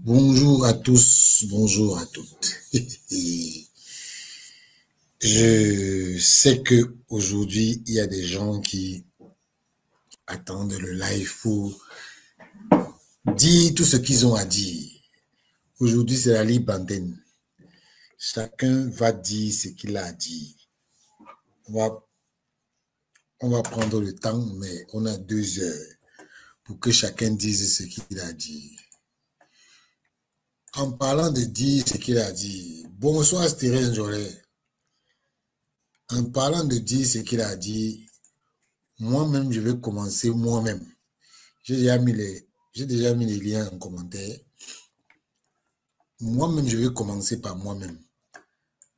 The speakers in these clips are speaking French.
Bonjour à tous, bonjour à toutes. Je sais que aujourd'hui il y a des gens qui attendent le live pour dire tout ce qu'ils ont à dire. Aujourd'hui, c'est la libre antenne. Chacun va dire ce qu'il a à dire. On va prendre le temps, mais on a 2 heures pour que chacun dise ce qu'il a dit. En parlant de dire ce qu'il a dit, bonsoir Stérène Jolet. En parlant de dire ce qu'il a dit, moi-même, je vais commencer moi-même. J'ai déjà mis les liens en commentaire. Moi-même, je vais commencer par moi-même.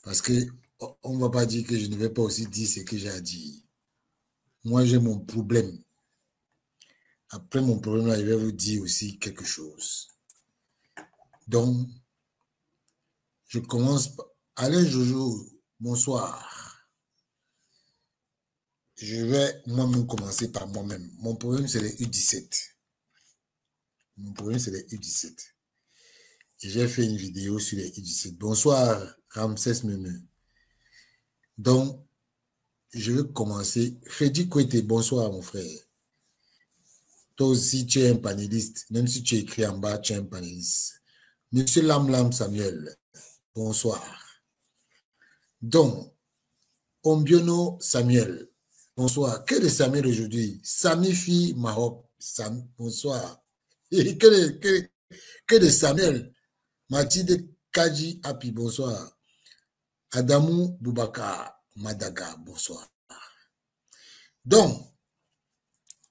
Parce que on ne va pas dire que je ne vais pas aussi dire ce que j'ai à dire. Moi, j'ai mon problème. Après mon problème, là, je vais vous dire aussi quelque chose. Donc, je commence par... Alain Jojo, bonsoir. Je vais moi-même commencer par moi-même. Mon problème, c'est les U17. Mon problème, c'est les U17. J'ai fait une vidéo sur les U17. Bonsoir, Ramsès Meme. Donc, je vais commencer. Freddy Kouete, bonsoir, mon frère. Toi aussi, tu es un panéliste. Même si tu écris en bas, tu es un panéliste. Monsieur Lam Samuel, bonsoir. Donc, Ombiono Samuel, bonsoir. Que de Samuel aujourd'hui? Samifi Mahop, bonsoir. Et que de Samuel? Mathilde Kaji Api, bonsoir. Adamou Boubaka Madaga, bonsoir. Donc,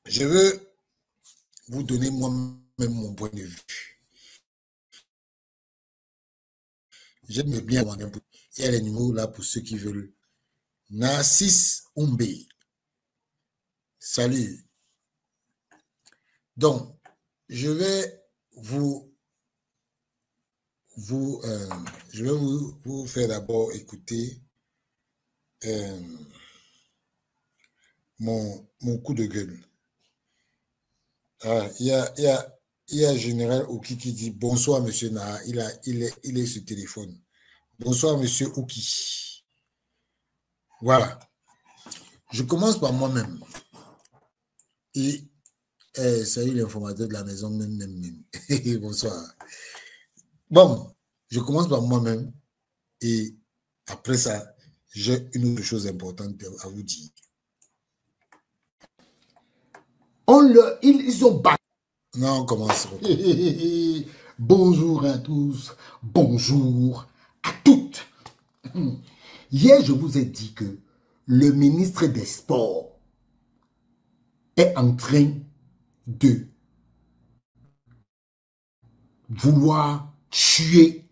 je veux vous donner moi-même mon point de vue. J'aime bien il y a les numéros là pour ceux qui veulent. Narcisse Umbe. Salut. Donc, je vais vous faire d'abord écouter mon coup de gueule. Ah, il y a Général Ouki qui dit bonsoir, monsieur Naha. Il est sur téléphone. Bonsoir, monsieur Ouki. Voilà. Je commence par moi-même. Et salut l'informateur de la maison, même. Bonsoir. Bon, je commence par moi-même. Et après ça, j'ai une autre chose importante à vous dire. Ils ont battu. Non, on commence. Bonjour à tous, bonjour à toutes. Hier, je vous ai dit que le ministre des Sports est en train de vouloir tuer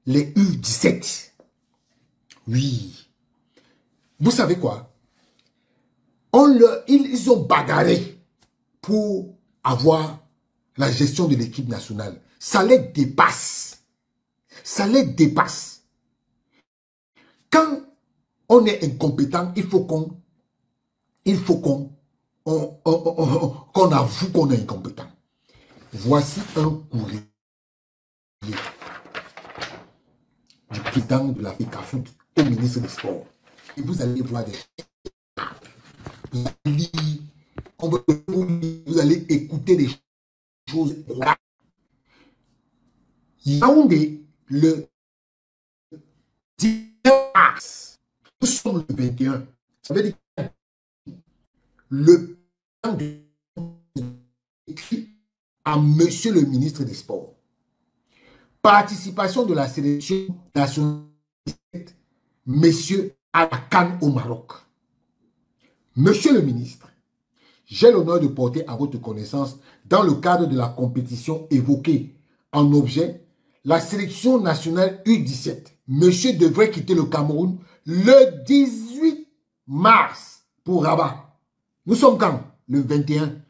les U17. Oui. Vous savez quoi? Ils ont bagarré pour avoir la gestion de l'équipe nationale. Ça les dépasse. Ça les dépasse. Quand on est incompétent, il faut qu'on avoue qu'on est incompétent. Voici un courrier du président de la FECAFOOT au ministre des Sports. Et vous allez voir des vous allez lire, vous allez écouter des choses. Yaoundé, le 19 mars, nous sommes le 21. Ça veut dire le plan écrit à monsieur le ministre des Sports. Participation de la sélection nationale, messieurs, à la CAN au Maroc. Monsieur le ministre, j'ai l'honneur de porter à votre connaissance, dans le cadre de la compétition évoquée en objet, la sélection nationale U17. Monsieur devrait quitter le Cameroun le 18 mars pour Rabat. Nous sommes quand? Le 21.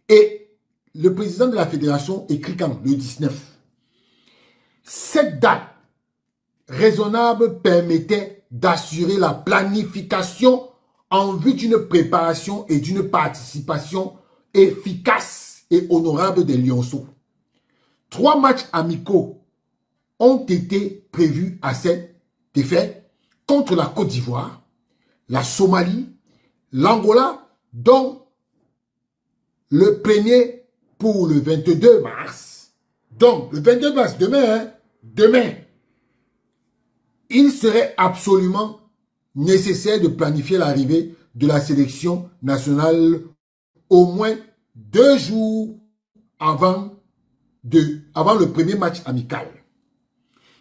Et le président de la fédération écrit quand? Le 19. Cette date raisonnable permettait d'assurer la planification en vue d'une préparation et d'une participation efficace et honorable des Lionceaux. 3 matchs amicaux ont été prévus à cet effet contre la Côte d'Ivoire, la Somalie, l'Angola, dont le premier pour le 22 mars. Donc, le 22 mars, demain, hein, demain, il serait absolument nécessaire de planifier l'arrivée de la sélection nationale au moins 2 jours avant le premier match amical.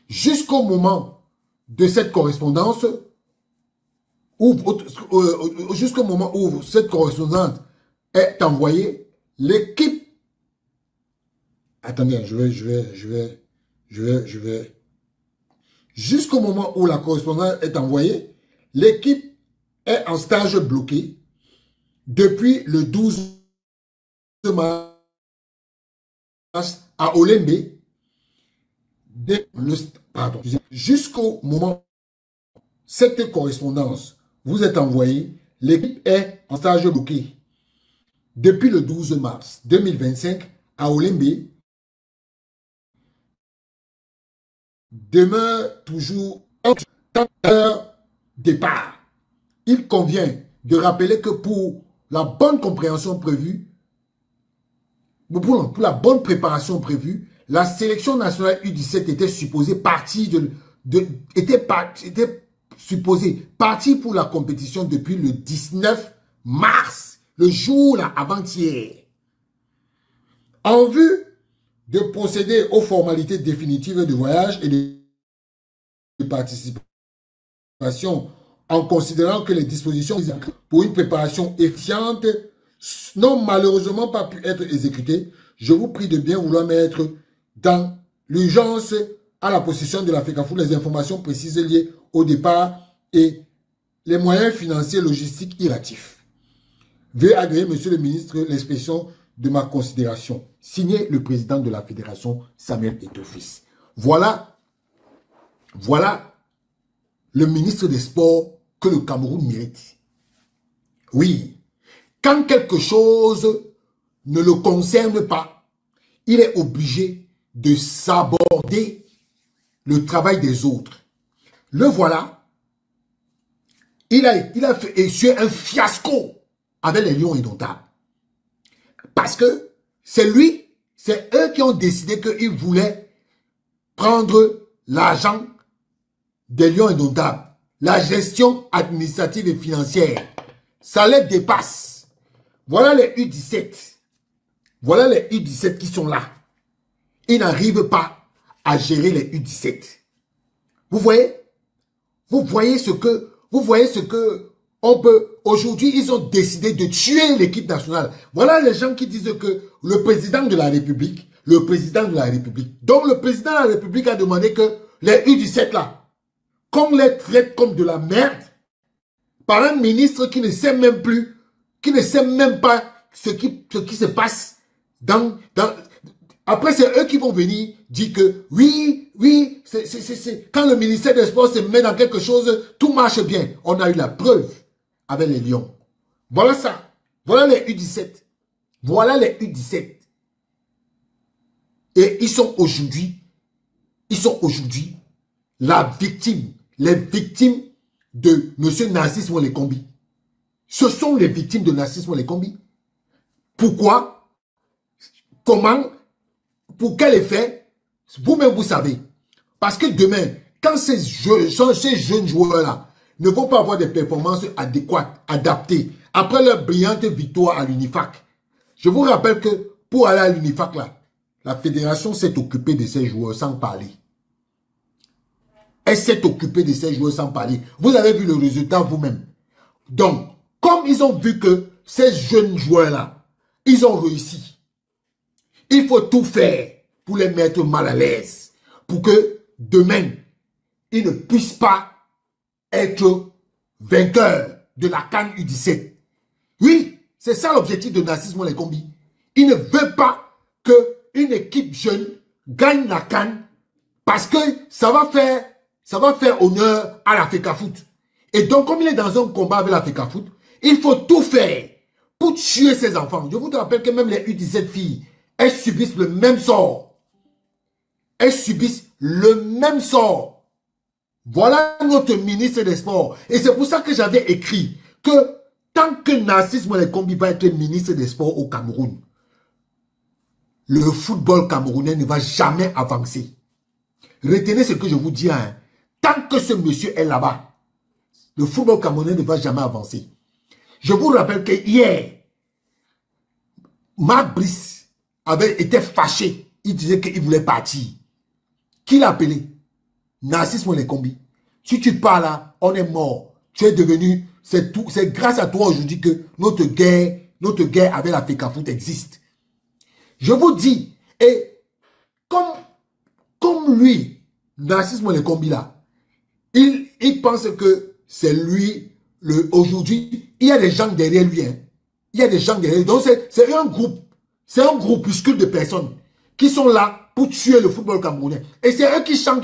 Jusqu'au moment de cette correspondance, jusqu'au moment où cette correspondance est envoyée, l'équipe... Attendez, je vais... Jusqu'au moment où la correspondance est envoyée, l'équipe est en stage bloqué depuis le 12 mars à Olembe. Jusqu'au moment où cette correspondance vous est envoyée, l'équipe est en stage bloqué depuis le 12 mars 2025 à Olembe. Demeure toujours un départ. Il convient de rappeler que pour la bonne compréhension prévue, pour la bonne préparation prévue, la sélection nationale U17 était supposée partir pour la compétition depuis le 19 mars, le jour là, avant-hier. En vue de procéder aux formalités définitives de voyage et de participation, en considérant que les dispositions pour une préparation efficiente n'ont malheureusement pas pu être exécutées, je vous prie de bien vouloir mettre dans l'urgence à la possession de la FECAFOOT les informations précises liées au départ et les moyens financiers logistiques irratifs. Veuillez agréer, monsieur le ministre, l'expression de ma considération. Signé le président de la fédération, Samuel Eto'o-Fils. Voilà le ministre des Sports que le Cameroun mérite. Oui, quand quelque chose ne le concerne pas, il est obligé de s'aborder le travail des autres. Le voilà, il a fait essuyer un fiasco avec les Lions indomptables. Parce que c'est eux qui ont décidé qu'ils voulaient prendre l'argent des Lions indomptables. La gestion administrative et financière, ça les dépasse. Voilà les U17. Voilà les U17 qui sont là. Ils n'arrivent pas à gérer les U17. Vous voyez? Vous voyez ce que on peut... Aujourd'hui, ils ont décidé de tuer l'équipe nationale. Voilà les gens qui disent que le président de la République, donc le président de la République a demandé que les U17 là, qu'on les traite comme de la merde par un ministre qui ne sait même plus, qui ne sait même pas ce qui se passe dans... Après, c'est eux qui vont venir dire que oui, quand le ministère des Sports se met dans quelque chose, tout marche bien. On a eu la preuve avec les Lions. Voilà ça. Voilà les U17. Voilà les U17. Et ils sont aujourd'hui les victimes de M. Narcisse Moulékombi. Ce sont les victimes de Narcisse Moulékombi. Pourquoi? Comment? Pour quel effet? Vous-même, vous savez. Parce que demain, quand ces jeunes joueurs-là ne vont pas avoir des performances adéquates, adaptées, après leur brillante victoire à l'UNIFAC, je vous rappelle que pour aller à l'UNIFAC, là, la fédération s'est occupée de ces joueurs sans parler. Elle s'est occupée de ces joueurs sans parler. Vous avez vu le résultat vous-même. Donc, comme ils ont vu que ces jeunes joueurs-là, ils ont réussi, il faut tout faire pour les mettre mal à l'aise. Pour que demain, ils ne puissent pas être vainqueurs de la CAN U17. Oui, c'est ça l'objectif de Narcisse Moulékombi. Il ne veut pas qu'une équipe jeune gagne la CAN parce que ça va faire honneur à la FECAFOOT. Et donc, comme il est dans un combat avec la FECAFOOT, il faut tout faire pour tuer ses enfants. Je vous rappelle que même les U17 filles, elles subissent le même sort. elles subissent le même sort. Voilà notre ministre des Sports. Et c'est pour ça que j'avais écrit que tant que Narcisse Mouelé-Kombi va être ministre des Sports au Cameroun, le football camerounais ne va jamais avancer. Retenez ce que je vous dis. Hein. Tant que ce monsieur est là-bas, le football camerounais ne va jamais avancer. Je vous rappelle que hier, Marc Brice avait été fâché. Il disait qu'il voulait partir. Qui l'a appelé? Narcisse Mouelé-Kombi. Si tu pars là, on est mort. Tu es devenu... C'est grâce à toi aujourd'hui que notre guerre avec la FECAFOOT existe. Je vous dis, et comme lui, Narcisse Mouelé-Kombi là, il pense que c'est lui, aujourd'hui, il y a des gens derrière lui. Hein. Il y a des gens derrière lui. Donc c'est un groupe, c'est un groupuscule de personnes qui sont là pour tuer le football camerounais. Et c'est eux qui chantent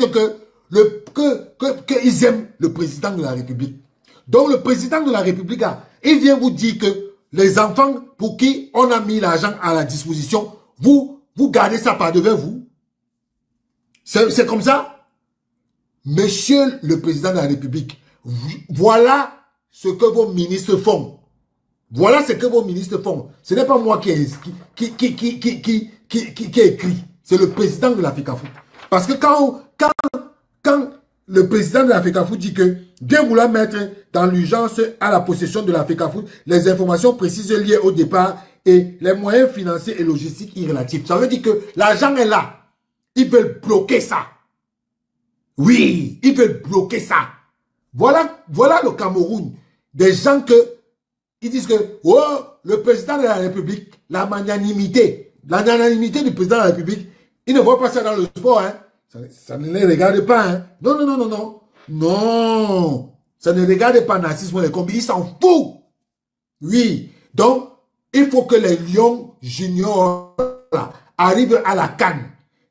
qu'ils aiment le président de la République. Donc le président de la République, il vient vous dire que les enfants pour qui on a mis l'argent à la disposition, vous gardez ça par devant vous. C'est comme ça. Monsieur le président de la République, voilà ce que vos ministres font. Voilà ce que vos ministres font. Ce n'est pas moi qui ai écrit. C'est le président de la FECAFOOT. Parce que quand le président de la FECAFOOT dit que bien vouloir mettre dans l'urgence à la possession de la FECAFOOT les informations précises liées au départ et les moyens financiers et logistiques irrélatifs. Ça veut dire que l'argent est là. Ils veulent bloquer ça. Oui, ils veulent bloquer ça. Voilà le Cameroun. Des gens ils disent que oh, le président de la République, la magnanimité du président de la République, il ne voit pas ça dans le sport. Hein. Ça ne les regarde pas. Hein. Non, non, non, non, non. Non. Ça ne regarde pas Narcisse Mouelé-Kombi. Il s'en fout. Oui. Donc, il faut que les Lions juniors là, arrivent à la CAN.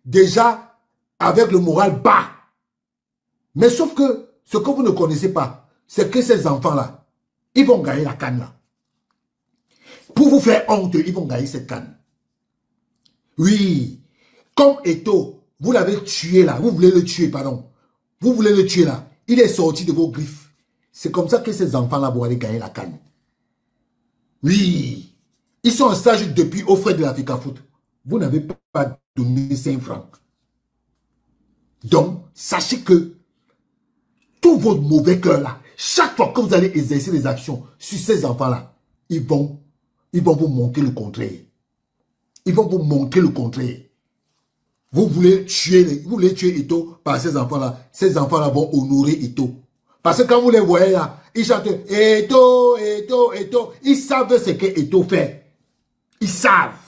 Déjà, avec le moral bas. Mais sauf que, ce que vous ne connaissez pas, c'est que ces enfants-là, ils vont gagner la CAN là. Pour vous faire honte, ils vont gagner cette CAN. Oui. Comme Eto'o, vous l'avez tué là. Vous voulez le tuer, pardon. Vous voulez le tuer là. Il est sorti de vos griffes. C'est comme ça que ces enfants-là vont aller gagner la CAN. Oui. Ils sont en stage depuis au frais de la FECAFOOT. Vous n'avez pas donné 5 francs. Donc, sachez que tout votre mauvais cœur là, chaque fois que vous allez exercer des actions sur ces enfants-là, ils vont vous montrer le contraire. Ils vont vous montrer le contraire. Vous voulez tuer Eto'o par ces enfants-là. Ces enfants-là vont honorer Eto'o. Parce que quand vous les voyez là, ils chantent Eto'o, Eto'o, Eto'o. Ils savent ce que Eto'o fait. Ils savent.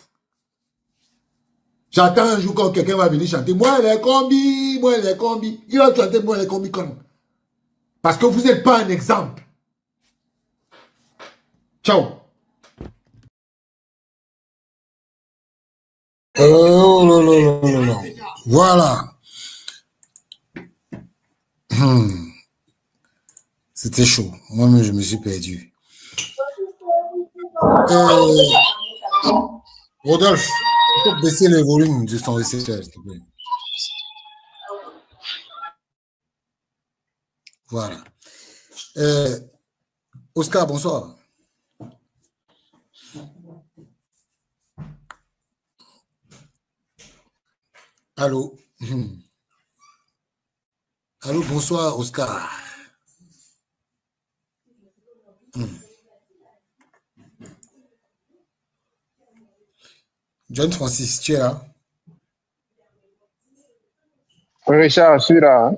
J'attends un jour quand quelqu'un va venir chanter moi les combis, moi les combis. Il va chanter moi les combis comme. Parce que vous n'êtes pas un exemple. Ciao. Oh non, non, non, non, non. Voilà. C'était chaud. Moi-même, je me suis perdu. Rodolphe, il faut baisser le volume de son récepteur, s'il te plaît. Voilà. Oscar, bonsoir. Allô. Allô, bonsoir, Oscar. John Francis, tu es là? Oui, Richard, je suis là.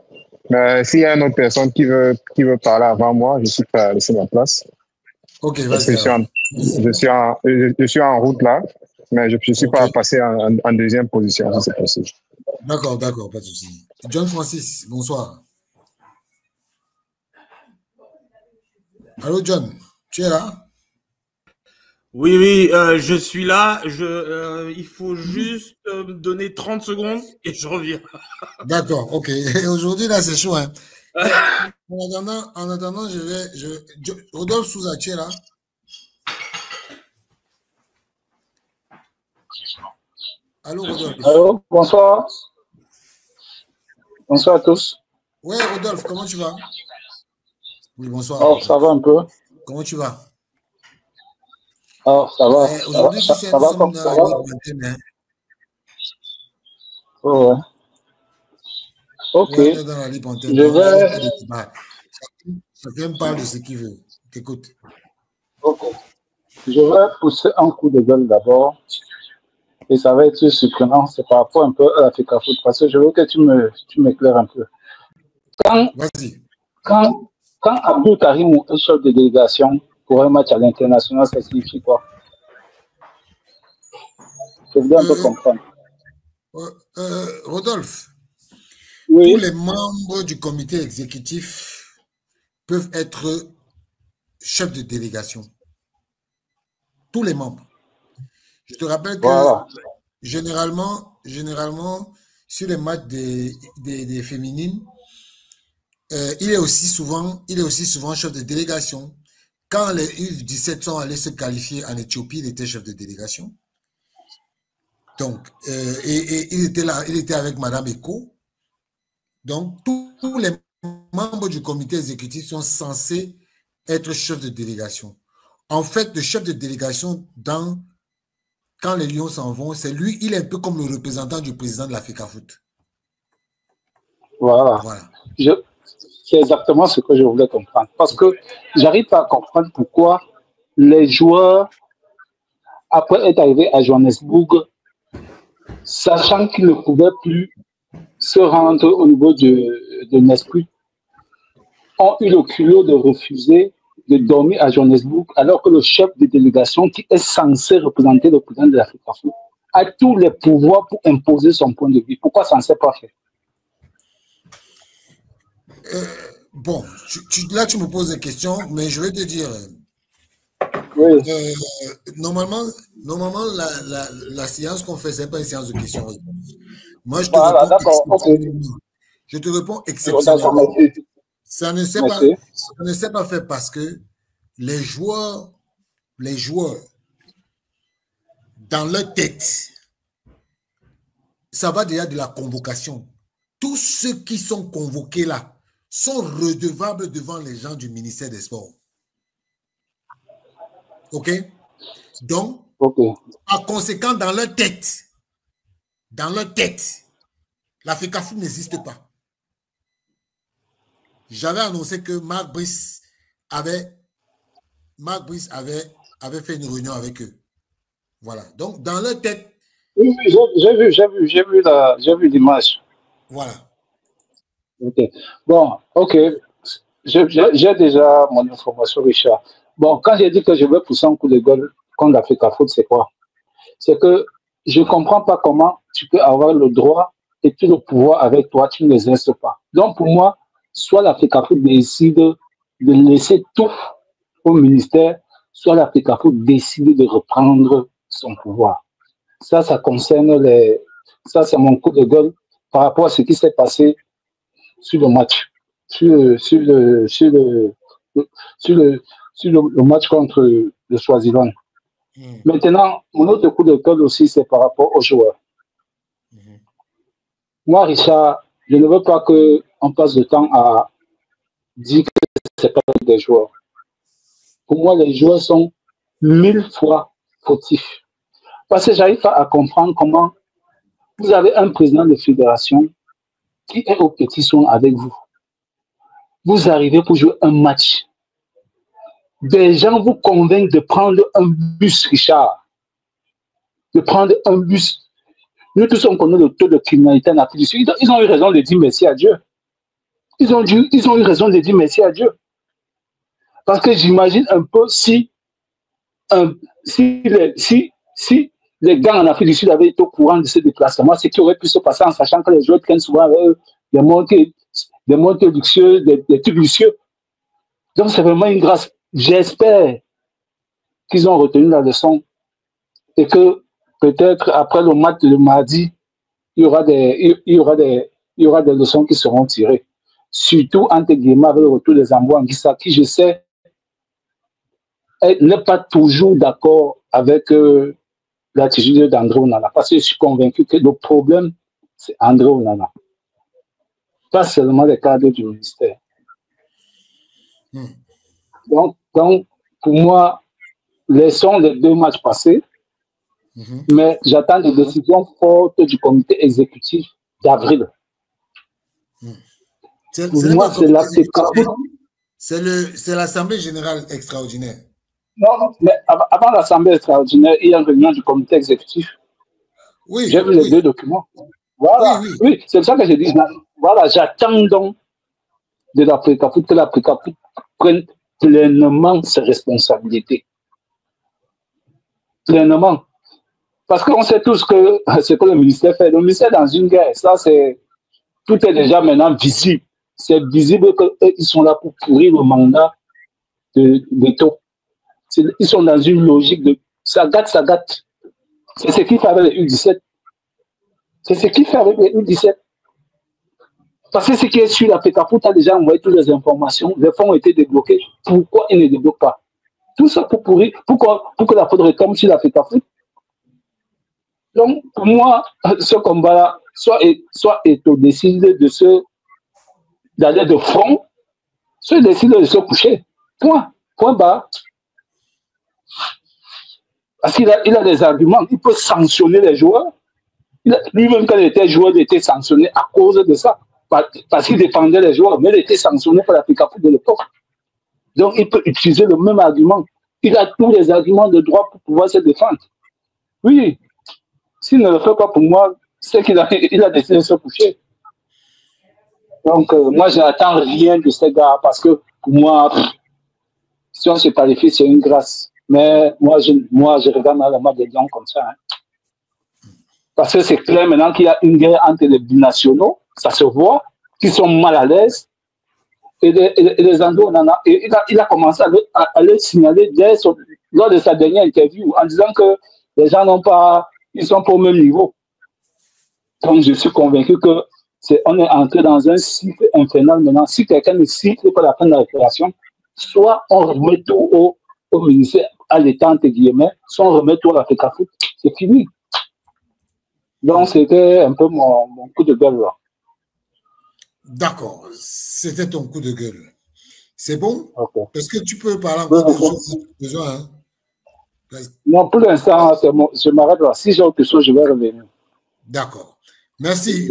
Mais s'il y a une autre personne qui veut parler avant moi, je suis prêt à laisser ma place. Ok, vas-y. Je suis en route là, mais je ne suis pas passé en deuxième position, si c'est possible. D'accord, d'accord, pas de souci. John Francis, bonsoir. Allô, John, tu es là? Oui, oui, je suis là. Il faut juste me donner 30 secondes et je reviens. D'accord, ok. Aujourd'hui, là, c'est chaud. Hein. En attendant, Rodolphe Souza, tu es là? Allô, Rodolphe. Allô, bonsoir. Bonsoir à tous. Ouais, Rodolphe, comment tu vas? Oui, bonsoir. Oh, ça va un peu. Comment tu vas? Oh, ça va. Aujourd'hui, tu sais, ça nous va sommes comme dans ça la va. libre antenne, hein. Oh, ouais. Ok. Ouais, on est dans la libre antenne. Je Donc, il n'y a vais. pas de débat. Chacun parle de ce qu'il veut. T'écoutes. Ok. Je vais pousser un coup de gueule d'abord. Et ça va être surprenant. C'est par rapport un peu à la FECAFOOT. Parce que je veux que tu m'éclaires un peu. Quand, Vas-y. quand, quand Abdou Karim est chef de délégation pour un match à l'international, ça signifie quoi? Je voudrais un peu comprendre. Rodolphe, Oui. tous les membres du comité exécutif peuvent être chefs de délégation. Tous les membres. Je te rappelle que Voilà. généralement, sur les matchs des féminines, il est aussi souvent chef de délégation. Quand les U17 sont allés se qualifier en Éthiopie, il était chef de délégation. Donc, et il était là, il était avec Madame Eko. Donc, tous les membres du comité exécutif sont censés être chefs de délégation. En fait, le chef de délégation, quand les Lions s'en vont, c'est lui, il est un peu comme le représentant du président de la FECAFOOT. Voilà. C'est exactement ce que je voulais comprendre. Parce que j'arrive pas à comprendre pourquoi les joueurs, après être arrivés à Johannesburg, sachant qu'ils ne pouvaient plus se rendre au niveau de Nesquik, ont eu le culot de refuser de dormir à Johannesburg, alors que le chef de délégation, qui est censé représenter le président de la FECAFOOT, a tous les pouvoirs pour imposer son point de vue. Pourquoi ça ne s'est pas fait? Bon, là tu me poses des questions, mais je vais te dire, oui. Normalement la séance qu'on fait, ce n'est pas une séance de questions-réponses. Moi, je te réponds exceptionnellement. Ça ne s'est pas fait parce que les joueurs, dans leur tête, ça va déjà de la convocation. Tous ceux qui sont convoqués là sont redevables devant les gens du ministère des Sports. OK? Donc, par conséquent, dans leur tête, la FECAFOOT n'existe pas. J'avais annoncé que Marc Brice avait fait une réunion avec eux. Voilà. Donc, dans leur tête. Oui, j'ai vu l'image. Voilà. Ok. Bon, ok. J'ai déjà mon information, Richard. Bon, quand j'ai dit que je vais pousser un coup de gueule contre la FECAFOOT, c'est quoi? C'est que je ne comprends pas comment tu peux avoir le droit et tout le pouvoir avec toi, tu ne l'exerces pas. Donc, pour moi, soit la FECAFOOT décide de laisser tout au ministère, soit la FECAFOOT décide de reprendre son pouvoir. Ça concerne ça, c'est mon coup de gueule par rapport à ce qui s'est passé sur le match. Sur le match contre le Swaziland. Maintenant, mon autre coup de gueule aussi, c'est par rapport aux joueurs. Moi, Richard, je ne veux pas qu'on passe le temps à dire que ce n'est pas des joueurs. Pour moi, les joueurs sont 1000 fois fautifs. Parce que j'arrive pas à comprendre comment vous avez un président de fédération qui est au petit soin avec vous. Vous arrivez pour jouer un match. Des gens vous convainquent de prendre un bus, Richard. De prendre un bus. Nous tous, on connaît le taux de criminalité en Afrique du Sud. Ils ont eu raison de dire merci à Dieu. Ils ont eu raison de dire merci à Dieu. Parce que j'imagine un peu si les gars en Afrique du Sud avaient été au courant de ce déplacement, ce qui aurait pu se passer en sachant que les joueurs prennent souvent des montres luxueuses, des trucs luxueux. Donc c'est vraiment une grâce. J'espère qu'ils ont retenu la leçon et que peut-être après le match de mardi, il y aura des leçons qui seront tirées. Surtout entre guillemets avec le retour des Zambo Anguissa, qui je sais n'est pas toujours d'accord avec l'attitude d'André Onana. Parce que je suis convaincu que le problème, c'est André Onana. pas seulement les cadres du ministère. Donc, pour moi, laissons les 2 matchs passer, mais j'attends des décisions fortes du comité exécutif d'avril. Pour moi, c'est la c'est l'Assemblée générale extraordinaire. Non, mais avant l'Assemblée extraordinaire, il y a une réunion du comité exécutif. Oui. J'ai vu les 2 documents. Voilà. Oui, c'est ça que je dis. Voilà, j'attends donc de la FECAFOOT que la FECAFOOT prenne pleinement ses responsabilités. Pleinement. Parce qu'on sait tous que ce que le ministère fait. Le ministère est dans une guerre. Ça, tout est déjà maintenant visible. C'est visible qu'ils sont là pour pourrir le mandat de l'État. Ils sont dans une logique de ça gâte, ça gâte. C'est ce qu'il fait avec les U17. C'est ce qu'il fait avec les U17. Parce que ce qui est sur la FECAFOOT a déjà envoyé toutes les informations. Les fonds ont été débloqués. Pourquoi ils ne débloquent pas? Tout ça pour pourrir, pour que la faute retombe sur la FECAFOOT. Donc, pour moi, ce combat-là, soit Eto décide d'aller de front, soit il décide de se coucher. Point. Point barre. Parce qu'il a des arguments. Il peut sanctionner les joueurs. Lui-même, quand il était joueur, il était sanctionné à cause de ça. Parce qu'il défendait les joueurs, mais il était sanctionné par la FECAFOOT de l'époque. Donc, il peut utiliser le même argument. Il a tous les arguments de droit pour pouvoir se défendre. Oui. S'il ne le fait pas pour moi, c'est qu'il a décidé de se coucher. Donc, moi, je n'attends rien de ces gars parce que pour moi, si on se qualifie, c'est une grâce. Mais moi, je regarde dans le match des Lions comme ça. Hein. Parce que c'est clair maintenant qu'il y a une guerre entre les binationaux, ça se voit, qui sont mal à l'aise. Et les Andos, il a commencé à le signaler lors de sa dernière interview en disant que les gens ils sont pas au même niveau. Donc, je suis convaincu que on est entré dans un cycle infernal maintenant. Si quelqu'un ne cycle pas la fin de la récréation, soit on remet tout au ministère, à l'État, entre guillemets, soit on remet tout à la FECAFOOT. C'est fini. Donc, c'était un peu mon coup de gueule là. D'accord. C'était ton coup de gueule. C'est bon? Okay. Est-ce que tu peux parler encore de choses si tu as besoin, hein? Non, pour l'instant, je m'arrête là. Si j'ai autre chose, je vais revenir. D'accord. Merci.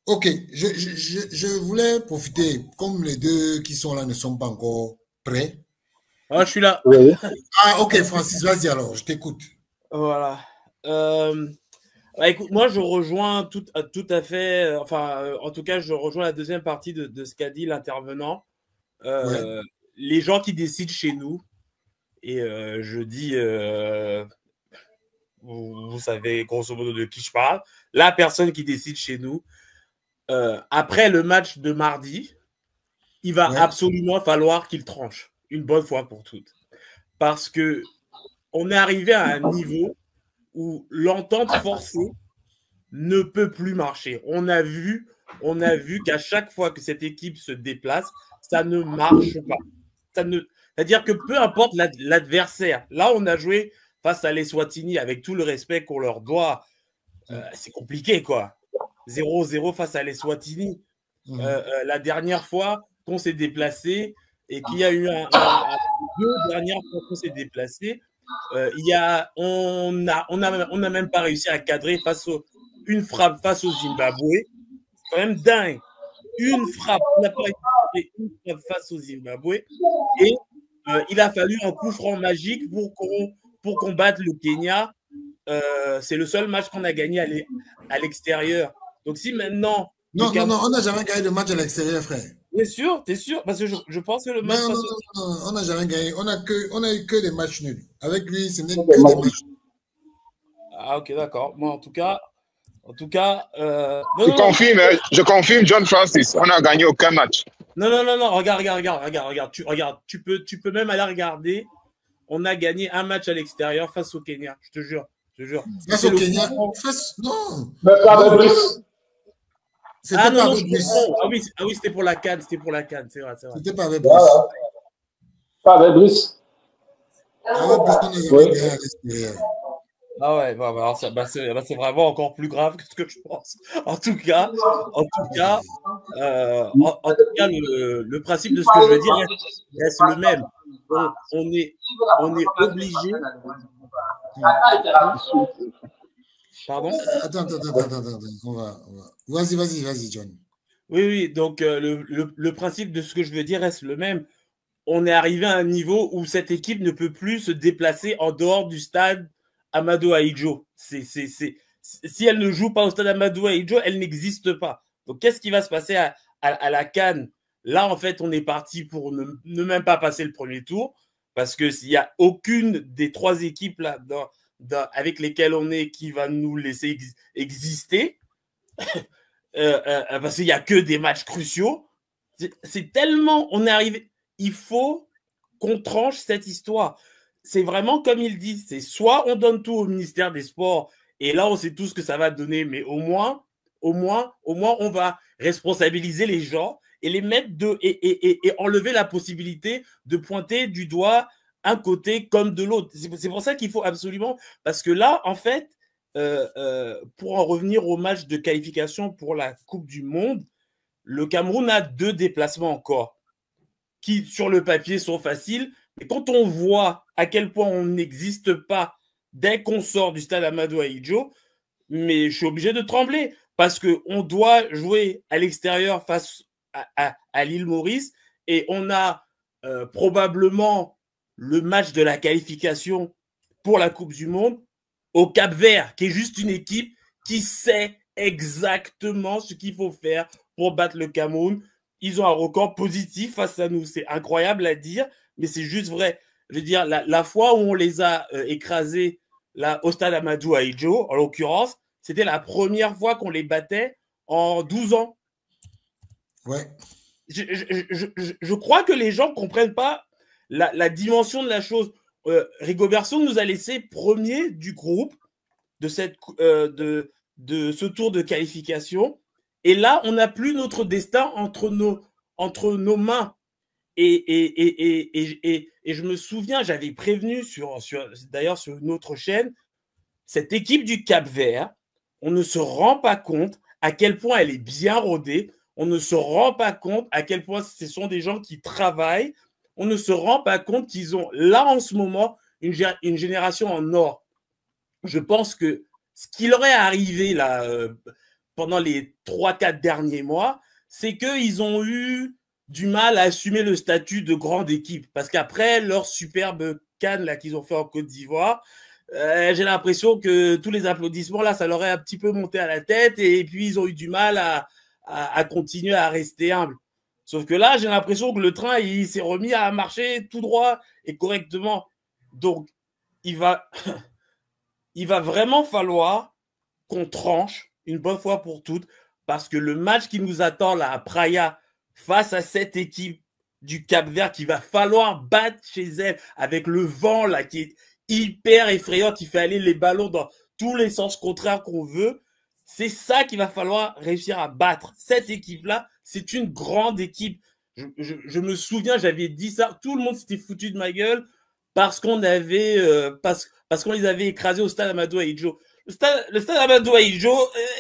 Ok. Je voulais profiter, comme les 2 qui sont là ne sont pas encore prêts. Ah, je suis là. Oui. Ah, ok, Francis, vas-y alors, je t'écoute. Voilà. Écoute, moi, je rejoins tout à fait, en tout cas, je rejoins la deuxième partie de ce qu'a dit l'intervenant. Ouais. Les gens qui décident chez nous, et je dis, vous savez grosso modo de qui je parle, la personne qui décide chez nous, après le match de mardi, il va absolument falloir qu'il tranche une bonne fois pour toutes. Parce que on est arrivé à un niveau où l'entente forcée ne peut plus marcher. On a vu qu'à chaque fois que cette équipe se déplace, ça ne marche pas. C'est-à-dire que peu importe l'adversaire, là on a joué face à l'Eswatini avec tout le respect qu'on leur doit, c'est compliqué quoi. 0-0 face à l'Eswatini. La dernière fois qu'on s'est déplacé et qu'il y a eu deux dernières fois qu'on s'est déplacé, on n'a même pas réussi à cadrer une frappe face au Zimbabwe. C'est quand même dingue. Une frappe, on n'a pas réussi à cadrer une frappe face au Zimbabwe. Et il a fallu un coup franc magique pour combattre le Kenya. C'est le seul match qu'on a gagné à l'extérieur. Donc si maintenant... Non, on n'a jamais gagné de match à l'extérieur, frère. T'es sûr? Parce que je pense que le match... Non, on n'a jamais gagné. On a eu que des matchs nuls. Avec lui, ce n'est que des matchs nuls. Ah, ok, d'accord. Moi, en tout cas... Je confirme, John Francis. On n'a gagné aucun match. Non. Regarde. Tu peux même aller regarder. On a gagné un match à l'extérieur face au Kenya. Je te jure. Face au Kenya? Non. Mais pas avec Brice. C'était pas avec Brice. Ah oui, c'était pour la CAN. C'est vrai. C'était pas avec Brice. Pas avec Brice. Avec Brice, on a gagné à l'extérieur. Ah ouais, alors c'est vraiment encore plus grave que ce que je pense. En tout cas, le principe de ce que je veux dire reste le même. On est obligé. Pardon? Attends. On va. Vas-y, John. Oui. Donc, le principe de ce que je veux dire reste le même. On est arrivé à un niveau où cette équipe ne peut plus se déplacer en dehors du stade Amadou Ahidjo. Si elle ne joue pas au stade Amadou Ahidjo, elle n'existe pas. Donc, qu'est-ce qui va se passer à la CAN? Là, en fait, on est parti pour ne même pas passer le premier tour, parce que s'il n'y a aucune des 3 équipes là, avec lesquelles on est qui va nous laisser exister, parce qu'il n'y a que des matchs cruciaux. C'est tellement... On est arrivé... Il faut qu'on tranche cette histoire. C'est vraiment comme il dit, c'est soit on donne tout au ministère des Sports, et là, on sait tout ce que ça va donner, mais au moins, on va responsabiliser les gens et les mettre et enlever la possibilité de pointer du doigt un côté comme de l'autre. C'est pour ça qu'il faut absolument... Parce que là, en fait, pour en revenir au match de qualification pour la Coupe du Monde, le Cameroun a 2 déplacements encore qui, sur le papier, sont faciles. Mais quand on voit à quel point on n'existe pas dès qu'on sort du stade Amadou Ahidjo, mais je suis obligé de trembler parce qu'on doit jouer à l'extérieur face à l'île Maurice et on a probablement le match de la qualification pour la Coupe du Monde au Cap-Vert, qui est juste une équipe qui sait exactement ce qu'il faut faire pour battre le Cameroun. Ils ont un record positif face à nous. C'est incroyable à dire, mais c'est juste vrai. Je veux dire, la fois où on les a écrasés là, au stade Amadou Ahidjo, en l'occurrence, c'était la première fois qu'on les battait en 12 ans. Ouais. Je crois que les gens ne comprennent pas la dimension de la chose. Rigobertson nous a laissé premier du groupe de ce tour de qualification. Et là, on n'a plus notre destin entre nos mains. Et je me souviens, j'avais prévenu d'ailleurs sur une autre chaîne, cette équipe du Cap-Vert, on ne se rend pas compte à quel point elle est bien rodée, on ne se rend pas compte à quel point ce sont des gens qui travaillent, on ne se rend pas compte qu'ils ont là en ce moment une génération en or. Je pense que ce qui leur est arrivé là, pendant les 3-4 derniers mois, c'est qu'ils ont eu du mal à assumer le statut de grande équipe. Parce qu'après leur superbe CAN là qu'ils ont fait en Côte d'Ivoire, j'ai l'impression que tous les applaudissements là, ça leur est un petit peu monté à la tête et puis ils ont eu du mal à continuer à rester humbles. Sauf que là, j'ai l'impression que le train, il s'est remis à marcher tout droit et correctement. Donc, il va vraiment falloir qu'on tranche une bonne fois pour toutes, parce que le match qui nous attend là à Praia face à cette équipe du Cap-Vert qu'il va falloir battre chez elle avec le vent là qui est hyper effrayant, qui fait aller les ballons dans tous les sens contraires qu'on veut, c'est ça qu'il va falloir réussir à battre. Cette équipe-là, c'est une grande équipe. Je me souviens, j'avais dit ça, tout le monde s'était foutu de ma gueule parce qu'on avait parce qu'on les avait écrasés au stade Amadou Ahidjo. Le stade Amadou Ahidjo,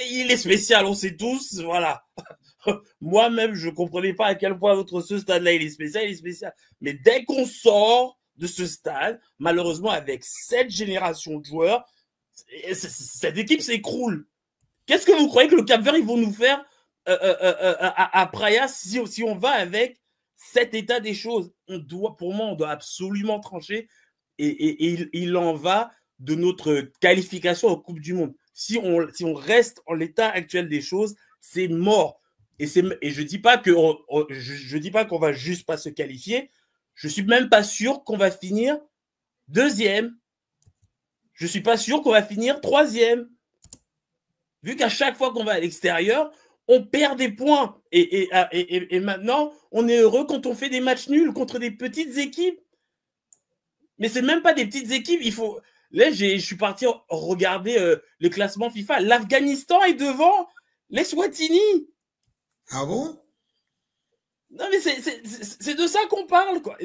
il est spécial, on sait tous, voilà. Moi-même, je comprenais pas à quel point ce stade-là, il est spécial. Mais dès qu'on sort de ce stade, malheureusement, avec cette génération de joueurs, cette équipe s'écroule. Qu'est-ce que vous croyez que le Cap-Vert, ils vont nous faire à Praia si on va avec cet état des choses? Pour moi, on doit absolument trancher et il en va de notre qualification en Coupe du Monde. Si on reste en l'état actuel des choses, c'est mort. Et je dis pas qu'on va juste pas se qualifier. Je suis même pas sûr qu'on va finir deuxième. Je suis pas sûr qu'on va finir troisième. Vu qu'à chaque fois qu'on va à l'extérieur, on perd des points. Et maintenant, on est heureux quand on fait des matchs nuls contre des petites équipes. Mais c'est même pas des petites équipes. Là, je suis parti regarder le classement FIFA. L'Afghanistan est devant les Swatini. Ah bon? Non, mais c'est de ça qu'on parle, quoi.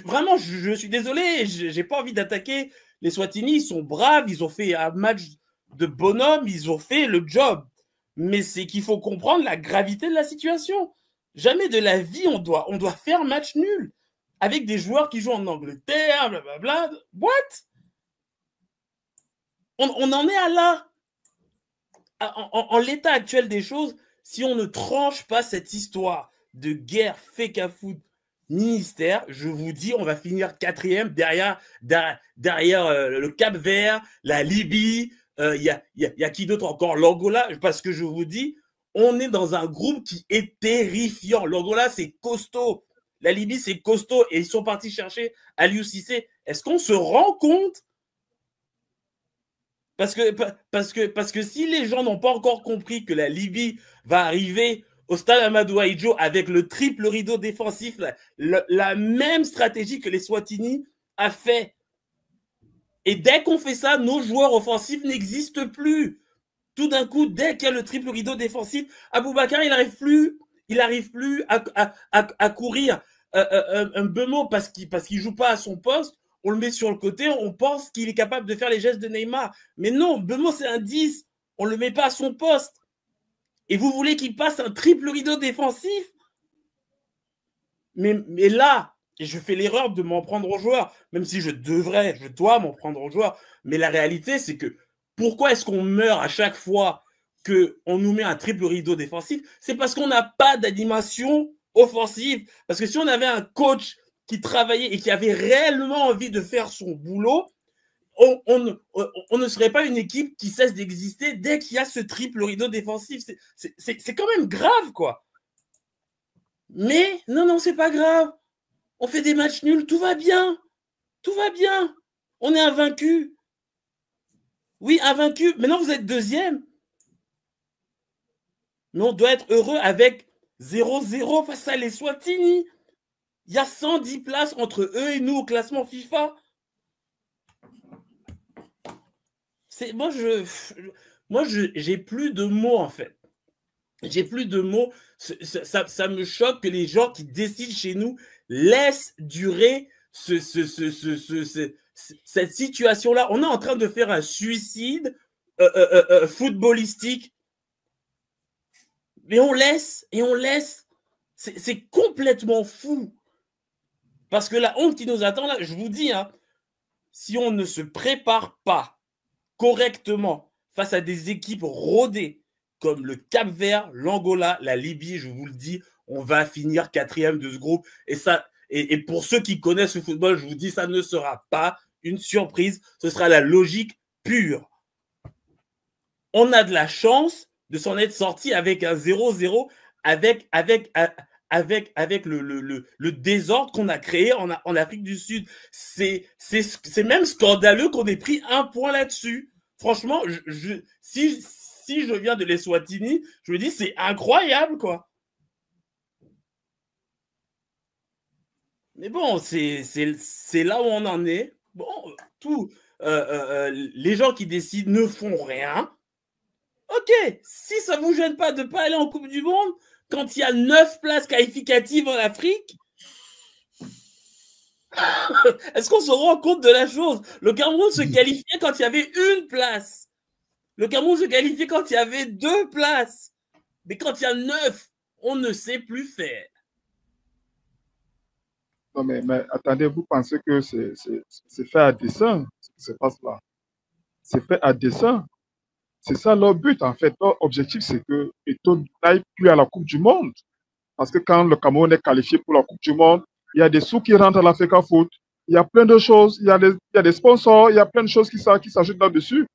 Vraiment, je suis désolé, j'ai pas envie d'attaquer Les Swatini, ils sont braves, ils ont fait un match de bonhomme, ils ont fait le job. Mais c'est qu'il faut comprendre la gravité de la situation. Jamais de la vie, on doit faire match nul. Avec des joueurs qui jouent en Angleterre, blablabla. What? On en est à là. En l'état actuel des choses, si on ne tranche pas cette histoire de guerre FECAFOOT ministère, je vous dis, on va finir 4e derrière le Cap-Vert, la Libye, il y a qui d'autre encore? L'Angola, parce que je vous dis, on est dans un groupe qui est terrifiant. L'Angola, c'est costaud. La Libye, c'est costaud. Et ils sont partis chercher Aliou Cissé. Est-ce qu'on se rend compte? Parce que si les gens n'ont pas encore compris que la Libye va arriver au stade Amadou Ahidjo avec le triple rideau défensif, la même stratégie que les Swatini a fait. Et dès qu'on fait ça, nos joueurs offensifs n'existent plus. Tout d'un coup, dès qu'il y a le triple rideau défensif, Aboubakar, il n'arrive plus à courir. Un Bemo, parce qu'il joue pas à son poste, on le met sur le côté, on pense qu'il est capable de faire les gestes de Neymar. Mais non, Bemo, c'est un 10. On le met pas à son poste. Et vous voulez qu'il passe un triple rideau défensif? Mais là, et je fais l'erreur de m'en prendre aux joueurs, même si je dois m'en prendre aux joueurs. Mais la réalité, c'est que pourquoi est-ce qu'on meurt à chaque fois qu'on nous met un triple rideau défensif? C'est parce qu'on n'a pas d'animation offensive. Parce que si on avait un coach qui travaillait et qui avait réellement envie de faire son boulot, on ne serait pas une équipe qui cesse d'exister dès qu'il y a ce triple rideau défensif. C'est quand même grave, quoi. Mais non, c'est pas grave. On fait des matchs nuls, tout va bien. Tout va bien. On est invaincu. Oui, invaincu. Maintenant, vous êtes 2e. Mais on doit être heureux avec 0-0 face à les Swatini. Il y a 110 places entre eux et nous au classement FIFA. Moi, j'ai plus de mots, en fait. J'ai plus de mots. Ça me choque que les gens qui décident chez nous laissent durer cette situation-là. On est en train de faire un suicide footballistique. Mais on laisse, et on laisse. C'est complètement fou. Parce que la honte qui nous attend, là, je vous dis, hein, si on ne se prépare pas correctement face à des équipes rodées comme le Cap-Vert, l'Angola, la Libye, je vous le dis, on va finir 4e de ce groupe. Et pour ceux qui connaissent le football, je vous dis, ça ne sera pas une surprise. Ce sera la logique pure. On a de la chance de s'en être sorti avec un 0-0, avec le désordre qu'on a créé en Afrique du Sud. C'est même scandaleux qu'on ait pris un point là-dessus. Franchement, si je viens de l'Eswatini, je me dis c'est incroyable, quoi. Mais bon, c'est là où on en est. Bon, les gens qui décident ne font rien. Ok, si ça vous gêne pas de pas aller en Coupe du Monde, quand il y a 9 places qualificatives en Afrique, est-ce qu'on se rend compte de la chose? Le Cameroun se qualifiait quand il y avait 1 place. Le Cameroun se qualifiait quand il y avait 2 places. Mais quand il y a 9, on ne sait plus faire. Non, mais attendez, vous pensez que c'est fait à dessein, ce qui se passe là? C'est fait à dessein. C'est ça leur but, en fait. Leur objectif, c'est que Eto'o n'aille plus à la Coupe du Monde. Parce que quand le Cameroun est qualifié pour la Coupe du Monde, il y a des sous qui rentrent à la FECAFOOT. Il y a plein de choses. Il y a des sponsors. Il y a plein de choses qui s'ajoutent là-dessus.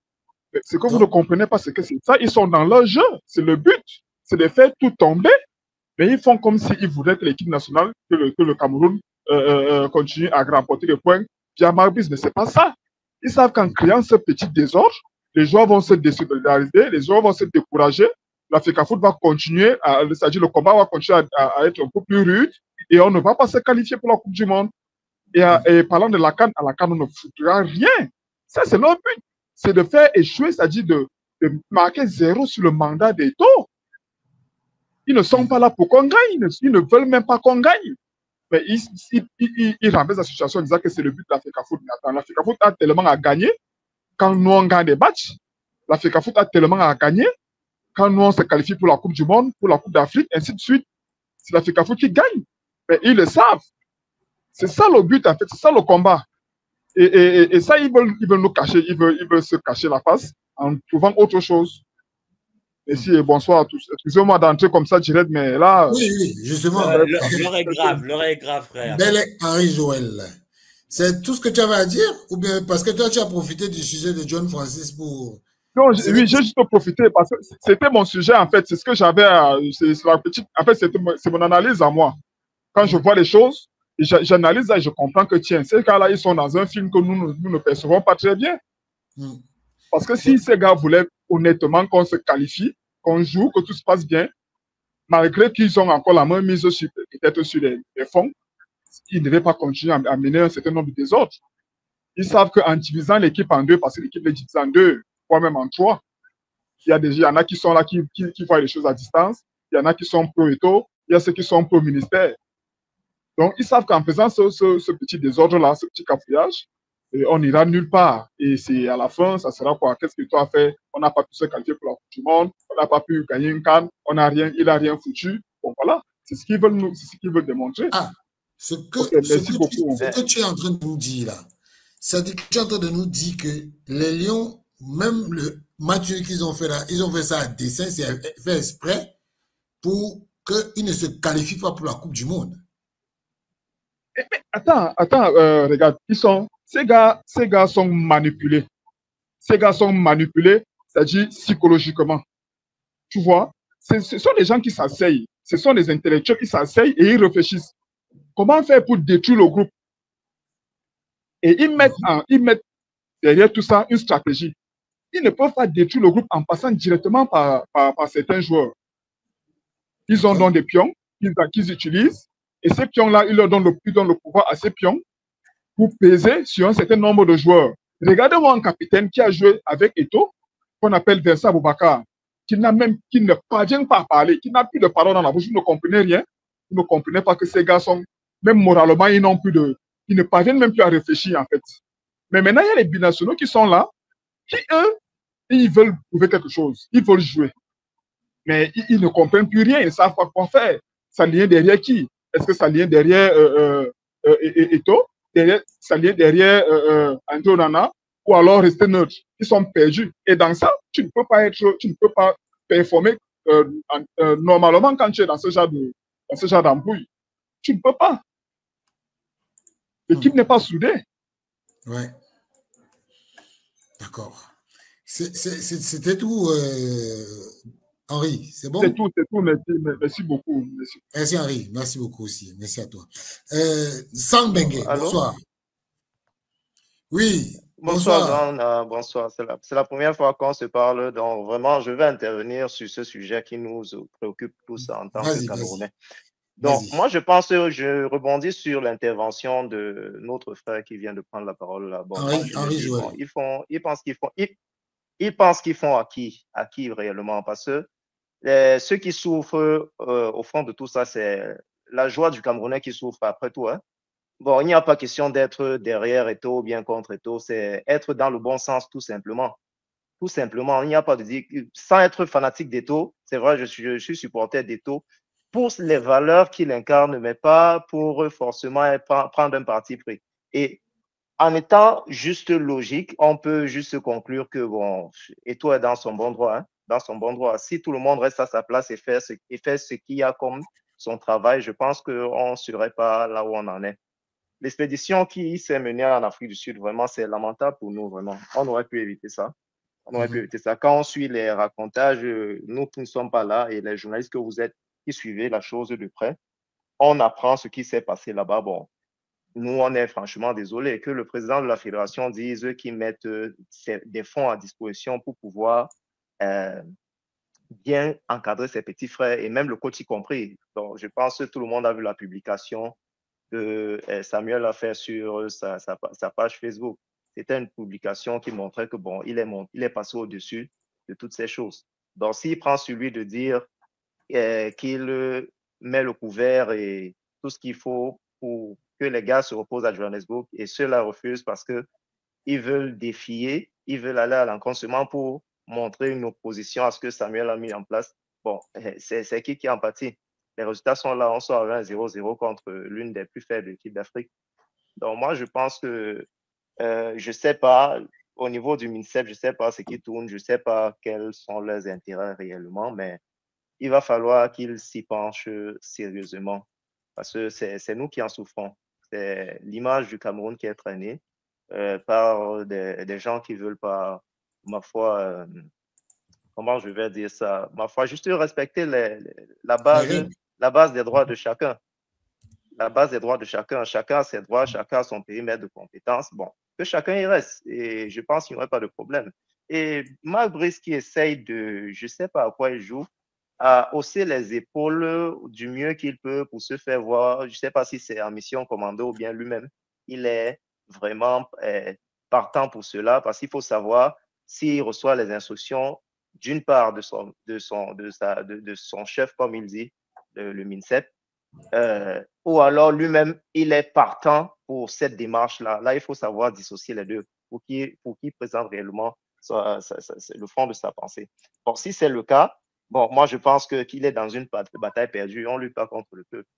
Ce que vous ne comprenez pas, c'est que c'est ça. Ils sont dans leur jeu. C'est le but. C'est de faire tout tomber. Mais ils font comme s'ils voulaient que l'équipe nationale, que le Cameroun continue à remporter des points via Marbis. Mais ce n'est pas ça. Ils savent qu'en créant ce petit désordre, les joueurs vont se désolidariser, les joueurs vont se décourager. La FECAFOOT va continuer, c'est-à-dire le combat va continuer à être un peu plus rude et on ne va pas se qualifier pour la Coupe du Monde. Et parlant de la CAN, à la CAN, on ne foutra rien. Ça, c'est leur but. C'est de faire échouer, c'est-à-dire de marquer 0 sur le mandat d'Eto'o. Ils ne sont pas là pour qu'on gagne. Ils ne veulent même pas qu'on gagne. Mais il renverse la situation en disant que c'est le but de l'Africafoot. Mais attends, l'Africafoot a tellement à gagner quand nous on gagne des matchs. L'Africafoot a tellement à gagner quand nous on se qualifie pour la Coupe du Monde, pour la Coupe d'Afrique, ainsi de suite. C'est l'Africafoot qui gagne. Mais ils le savent. C'est ça le but, en fait. C'est ça le combat. Et ça, ils veulent nous cacher. Ils veulent se cacher la face en trouvant autre chose. Merci et bonsoir à tous. Excusez-moi d'entrer comme ça direct, mais là... Oui, justement. L'heure est grave, frère. Bel Henri Joël. C'est tout ce que tu avais à dire? Ou bien parce que toi, tu as profité du sujet de John Francis pour... Non, oui, j'ai juste profité parce que c'était mon sujet, en fait. C'est ce que j'avais... C'est la petite... En fait, c'est mon analyse à moi. Quand je vois les choses, j'analyse et je comprends que, tiens, ces gars-là, ils sont dans un film que nous ne percevons pas très bien. Parce que si ces gars voulaient honnêtement qu'on se qualifie, qu'on joue, que tout se passe bien, malgré qu'ils ont encore la main mise peut-être sur les fonds, ils ne devaient pas continuer à mener un certain nombre de désordres. Ils savent qu'en divisant l'équipe en deux, parce que l'équipe est divisée en deux, voire même en trois, il y en a qui sont là, qui voient les choses à distance, il y en a qui sont pro-État, il y a ceux qui sont pro-ministère. Donc, ils savent qu'en faisant ce petit désordre-là, ce petit cafouillage, on n'ira nulle part. Et c'est à la fin, ça sera quoi? Qu'est-ce que toi as fait? On n'a pas pu se qualifier pour la Coupe du Monde, on n'a pas pu gagner une canne, il n'a rien foutu. Bon, voilà, c'est ce qu'ils veulent démontrer. Ah, ce que tu es en train de nous dire là, c'est-à-dire que tu es en train de nous dire que les Lions, même le match qu'ils ont fait là, ils ont fait ça à dessein, c'est fait exprès pour qu'ils ne se qualifient pas pour la Coupe du Monde. Mais attends, regarde, ces gars sont manipulés. Ces gars sont manipulés, c'est-à-dire psychologiquement. Tu vois, ce sont des gens qui s'asseyent, ce sont des intellectuels qui s'asseyent et ils réfléchissent. Comment faire pour détruire le groupe? Et ils mettent derrière tout ça une stratégie. Ils ne peuvent pas détruire le groupe en passant directement par certains joueurs. Ils ont donc des pions qu'ils utilisent. Et ces pions-là, ils leur donnent le pouvoir à ces pions pour peser sur un certain nombre de joueurs. Regardez-moi un capitaine qui a joué avec Eto'o, qu'on appelle Vincent Aboubakar, qui ne parvient pas à parler, qui n'a plus de parole dans la bouche. Vous ne comprenez rien. Vous ne comprenez pas que ces gars sont, même moralement, ils ne parviennent même plus à réfléchir, en fait. Mais maintenant, il y a les binationaux qui sont là, qui, eux, ils veulent prouver quelque chose. Ils veulent jouer. Mais ils ne comprennent plus rien. Ils ne savent pas quoi faire. Ça vient derrière qui? Est-ce que ça vient derrière Eto'o? Ça vient derrière André Onana? Ou alors rester neutre? Ils sont perdus. Et dans ça, tu ne peux pas performer normalement quand tu es dans ce genre d'embrouille. Tu ne peux pas. L'équipe n'est pas soudée. Ouais. D'accord. C'était tout, Henri. C'est bon? C'est tout. Merci beaucoup. Merci, Henri. Merci beaucoup aussi. Merci à toi. Sang Bengue, bonsoir. Oui. Bonsoir. Bonsoir. C'est la première fois qu'on se parle. Donc, vraiment, je vais intervenir sur ce sujet qui nous préoccupe tous en tant que Camerounais. Donc, moi, je rebondis sur l'intervention de notre frère qui vient de prendre la parole là. Bon, Henri Joël. Ils pensent qu'ils font à qui réellement? Parce que ceux qui souffrent au fond de tout ça, c'est la joie du Camerounais qui souffre après tout. Hein? Bon, il n'y a pas question d'être derrière Eto'o ou bien contre Eto'o, c'est être dans le bon sens tout simplement. Tout simplement, il n'y a pas de dire, sans être fanatique d'Eto'o, c'est vrai, je suis supporter d'Eto'o pour les valeurs qu'il incarne, mais pas pour forcément prendre un parti pris. Et en étant juste logique, on peut juste conclure que bon, Eto'o est dans son bon droit, hein, dans son bon droit. Si tout le monde reste à sa place et fait ce qu'il y a comme son travail, je pense qu'on ne serait pas là où on en est. L'expédition qui s'est menée en Afrique du Sud, vraiment, c'est lamentable pour nous, vraiment. On aurait pu éviter ça. Quand on suit les racontages, nous qui ne sommes pas là et les journalistes que vous êtes, qui suivez la chose de près, on apprend ce qui s'est passé là-bas. Bon, nous, on est franchement désolés que le président de la fédération dise qu'ils mettent des fonds à disposition pour pouvoir bien encadrer ses petits frères et même le coach y compris. Donc, je pense que tout le monde a vu la publication que Samuel a fait sur sa page Facebook. C'était une publication qui montrait que bon, il est passé au-dessus de toutes ces choses. Donc, s'il prend sur lui de dire qu'il met le couvert et tout ce qu'il faut pour que les gars se reposent à Johannesburg et ceux-là refusent parce qu'ils veulent défier, ils veulent aller à l'encontre seulement pour montrer une opposition à ce que Samuel a mis en place. Bon, c'est qui en pâtit? Les résultats sont là, on sort à 0-0 contre l'une des plus faibles équipes d'Afrique. Donc moi, je pense que, je ne sais pas, au niveau du MINSEP, je ne sais pas ce qui tourne, je ne sais pas quels sont leurs intérêts réellement, mais il va falloir qu'ils s'y penchent sérieusement parce que c'est nous qui en souffrons. C'est l'image du Cameroun qui est traînée par des gens qui ne veulent pas, ma foi, comment je vais dire ça, ma foi, juste respecter la base des droits de chacun. La base des droits de chacun. Chacun a ses droits, chacun a son périmètre de compétences. Bon, que chacun y reste. Et je pense qu'il n'y aurait pas de problème. Et Marc Brice qui essaye de, je ne sais pas à quoi il joue, à hausser les épaules du mieux qu'il peut pour se faire voir. Je ne sais pas si c'est en mission commando ou bien lui-même. Il est vraiment partant pour cela parce qu'il faut savoir s'il reçoit les instructions d'une part de son chef, comme il dit, le MINSEP, ou alors lui-même, il est partant pour cette démarche-là. Là, il faut savoir dissocier les deux pour qu'il présente réellement le fond de sa pensée. Bon, si c'est le cas, bon, moi, je pense qu'il est dans une bataille perdue. On ne lutte pas contre le peuple.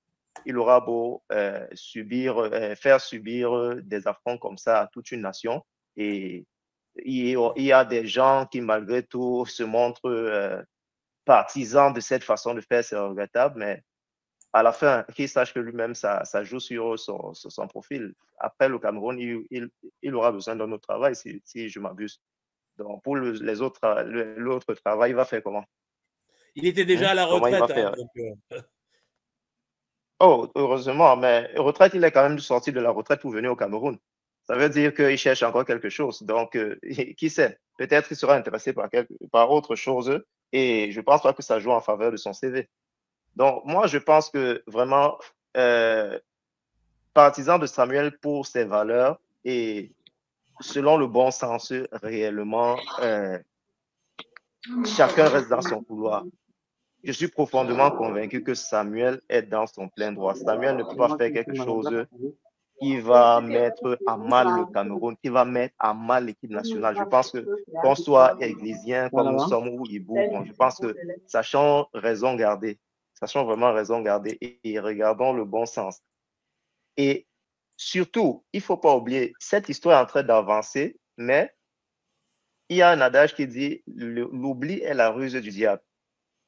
Il aura beau faire subir des affronts comme ça à toute une nation. Et il y a des gens qui, malgré tout, se montrent partisans de cette façon de faire. C'est regrettable, mais à la fin, qu'il sache que lui-même, ça joue sur son profil. Après, le Cameroun, il aura besoin d'un autre travail, si je m'abuse. Donc, pour l'autre travail, il va faire comment? Il était déjà à la retraite. Donc, Oh, heureusement, mais retraite, il est quand même sorti de la retraite pour venir au Cameroun. Ça veut dire qu'il cherche encore quelque chose. Donc, qui sait? Peut-être qu'il sera intéressé par autre chose et je ne pense pas que ça joue en faveur de son CV. Donc, moi, je pense que vraiment, partisan de Samuel pour ses valeurs et selon le bon sens, réellement, chacun reste dans son couloir. Je suis profondément convaincu que Samuel est dans son plein droit. Samuel ne peut pas faire quelque chose qui va mettre à mal le Cameroun, qui va mettre à mal l'équipe nationale. Je pense que qu'on soit églésien comme nous sommes ou hibou, je pense que sachons raison garder. Sachons vraiment raison garder et regardons le bon sens. Et surtout, il ne faut pas oublier, cette histoire est en train d'avancer, mais il y a un adage qui dit l'oubli est la ruse du diable.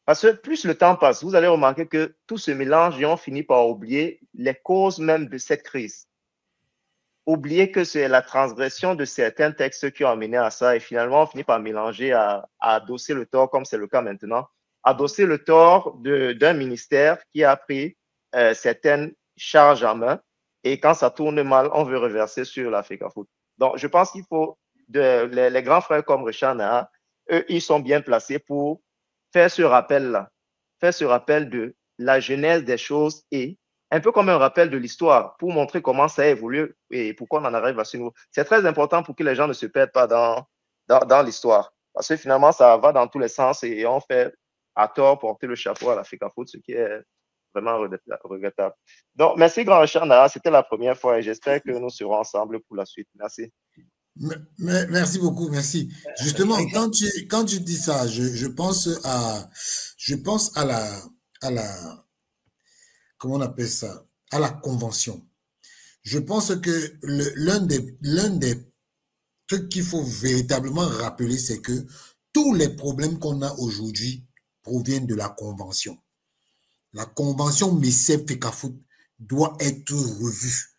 Parce que plus le temps passe, vous allez remarquer que tout se mélange et on finit par oublier les causes même de cette crise. Oublier que c'est la transgression de certains textes qui ont amené à ça et finalement on finit par mélanger, à adosser le tort, comme c'est le cas maintenant, adosser le tort d'un ministère qui a pris certaines charges en main et quand ça tourne mal, on veut reverser sur l'Africa Foot. Donc, je pense qu'il faut, les grands frères comme Richard Naha, eux, ils sont bien placés pour faire ce rappel-là, faire ce rappel de la genèse des choses et un peu comme un rappel de l'histoire pour montrer comment ça a évolué et pourquoi on en arrive à ce niveau. C'est très important pour que les gens ne se perdent pas dans l'histoire. Parce que finalement, ça va dans tous les sens et on fait à tort porter le chapeau à l'Africa Foot, ce qui est vraiment regrettable. Donc, merci grand Richard Naha, c'était la première fois et j'espère que nous serons ensemble pour la suite. Merci. Merci beaucoup, merci. Justement, quand tu dis ça, je pense à la comment on appelle ça, à la convention. Je pense que l'un des trucs qu'il faut véritablement rappeler, c'est que tous les problèmes qu'on a aujourd'hui proviennent de la convention. La convention MINSEP-FECAFOOT doit être revue.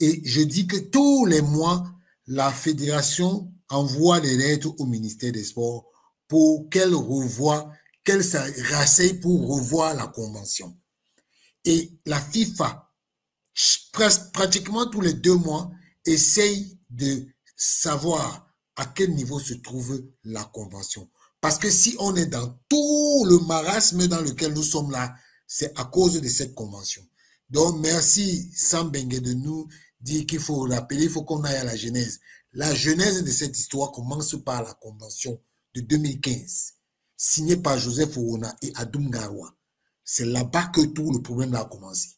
Et je dis que tous les mois, la fédération envoie des lettres au ministère des Sports pour qu'elle rasseye pour revoir la convention. Et la FIFA, pratiquement tous les 2 mois, essaye de savoir à quel niveau se trouve la convention. Parce que si on est dans tout le marasme dans lequel nous sommes là, c'est à cause de cette convention. Donc, merci Sam Bengue de nous dire qu'il faut rappeler, il faut qu'on aille à la genèse. La genèse de cette histoire commence par la convention de 2015, signée par Joseph Ouna et Adoum Garoua. C'est là-bas que tout le problème a commencé.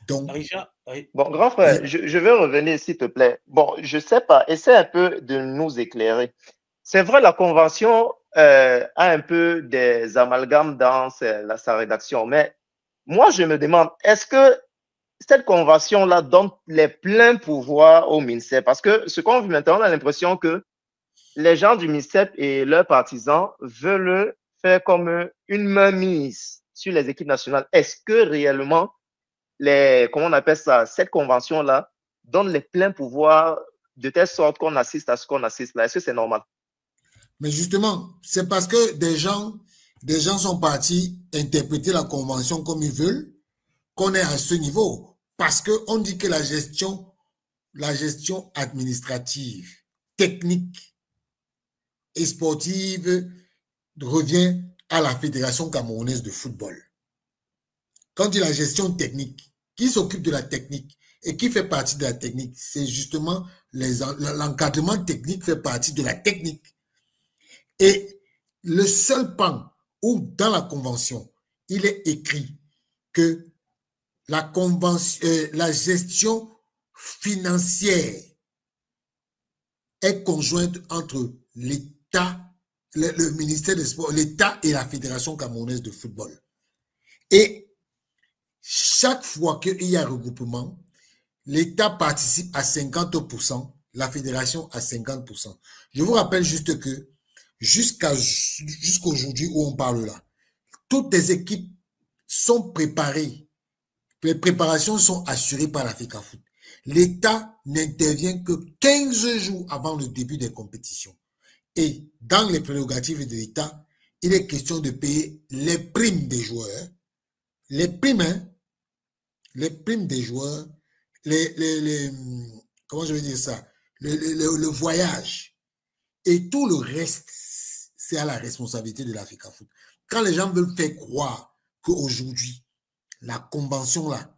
Donc, Richard, oui. Bon, grand frère, je vais revenir, s'il te plaît. Bon, je sais pas, essaie un peu de nous éclairer. C'est vrai, la Convention a un peu des amalgames dans sa rédaction, mais moi, je me demande, est-ce que cette Convention-là donne les pleins pouvoirs au ministère? Parce que ce qu'on vit maintenant, on a l'impression que les gens du ministère et leurs partisans veulent faire comme une mainmise sur les équipes nationales. Est-ce que réellement comment on appelle ça, cette convention-là donne les pleins pouvoirs de telle sorte qu'on assiste à ce qu'on assiste là? Est-ce que c'est normal? Mais justement, c'est parce que des gens sont partis interpréter la convention comme ils veulent qu'on est à ce niveau. Parce qu'on dit que la gestion administrative, technique et sportive revient à la Fédération camerounaise de football. Quand on dit la gestion technique, qui s'occupe de la technique et qui fait partie de la technique, c'est justement l'encadrement technique fait partie de la technique. Et le seul pan où dans la convention, il est écrit que la gestion financière est conjointe entre l'État, le ministère des Sports, l'État et la Fédération camerounaise de football. Et chaque fois qu'il y a regroupement, l'État participe à 50%, la Fédération à 50%. Je vous rappelle juste que jusqu'aujourd'hui où on parle là, toutes les équipes sont préparées. Les préparations sont assurées par la FECAFOOT. L'État n'intervient que 15 jours avant le début des compétitions. Et dans les prérogatives de l'État, il est question de payer les primes des joueurs, les primes, hein, les primes des joueurs, comment je vais dire ça, le voyage et tout le reste, c'est à la responsabilité de la FECAFOOT. Quand les gens veulent faire croire qu'aujourd'hui, la convention là,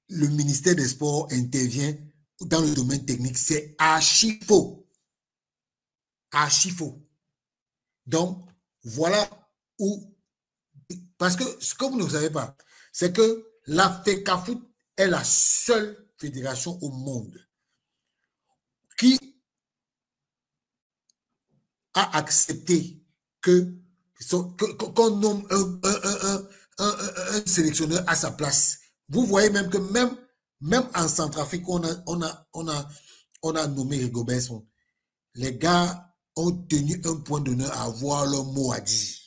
le ministère des Sports intervient dans le domaine technique, c'est archi faux. Archi faux. Donc, voilà où, parce que ce que vous ne savez pas, c'est que la FECAFOOT est la seule fédération au monde qui a accepté qu'on nomme un sélectionneur à sa place. Vous voyez même que même en Centrafrique, on a nommé Rigobert. Les gars ont tenu un point d'honneur à avoir leur mot à dire.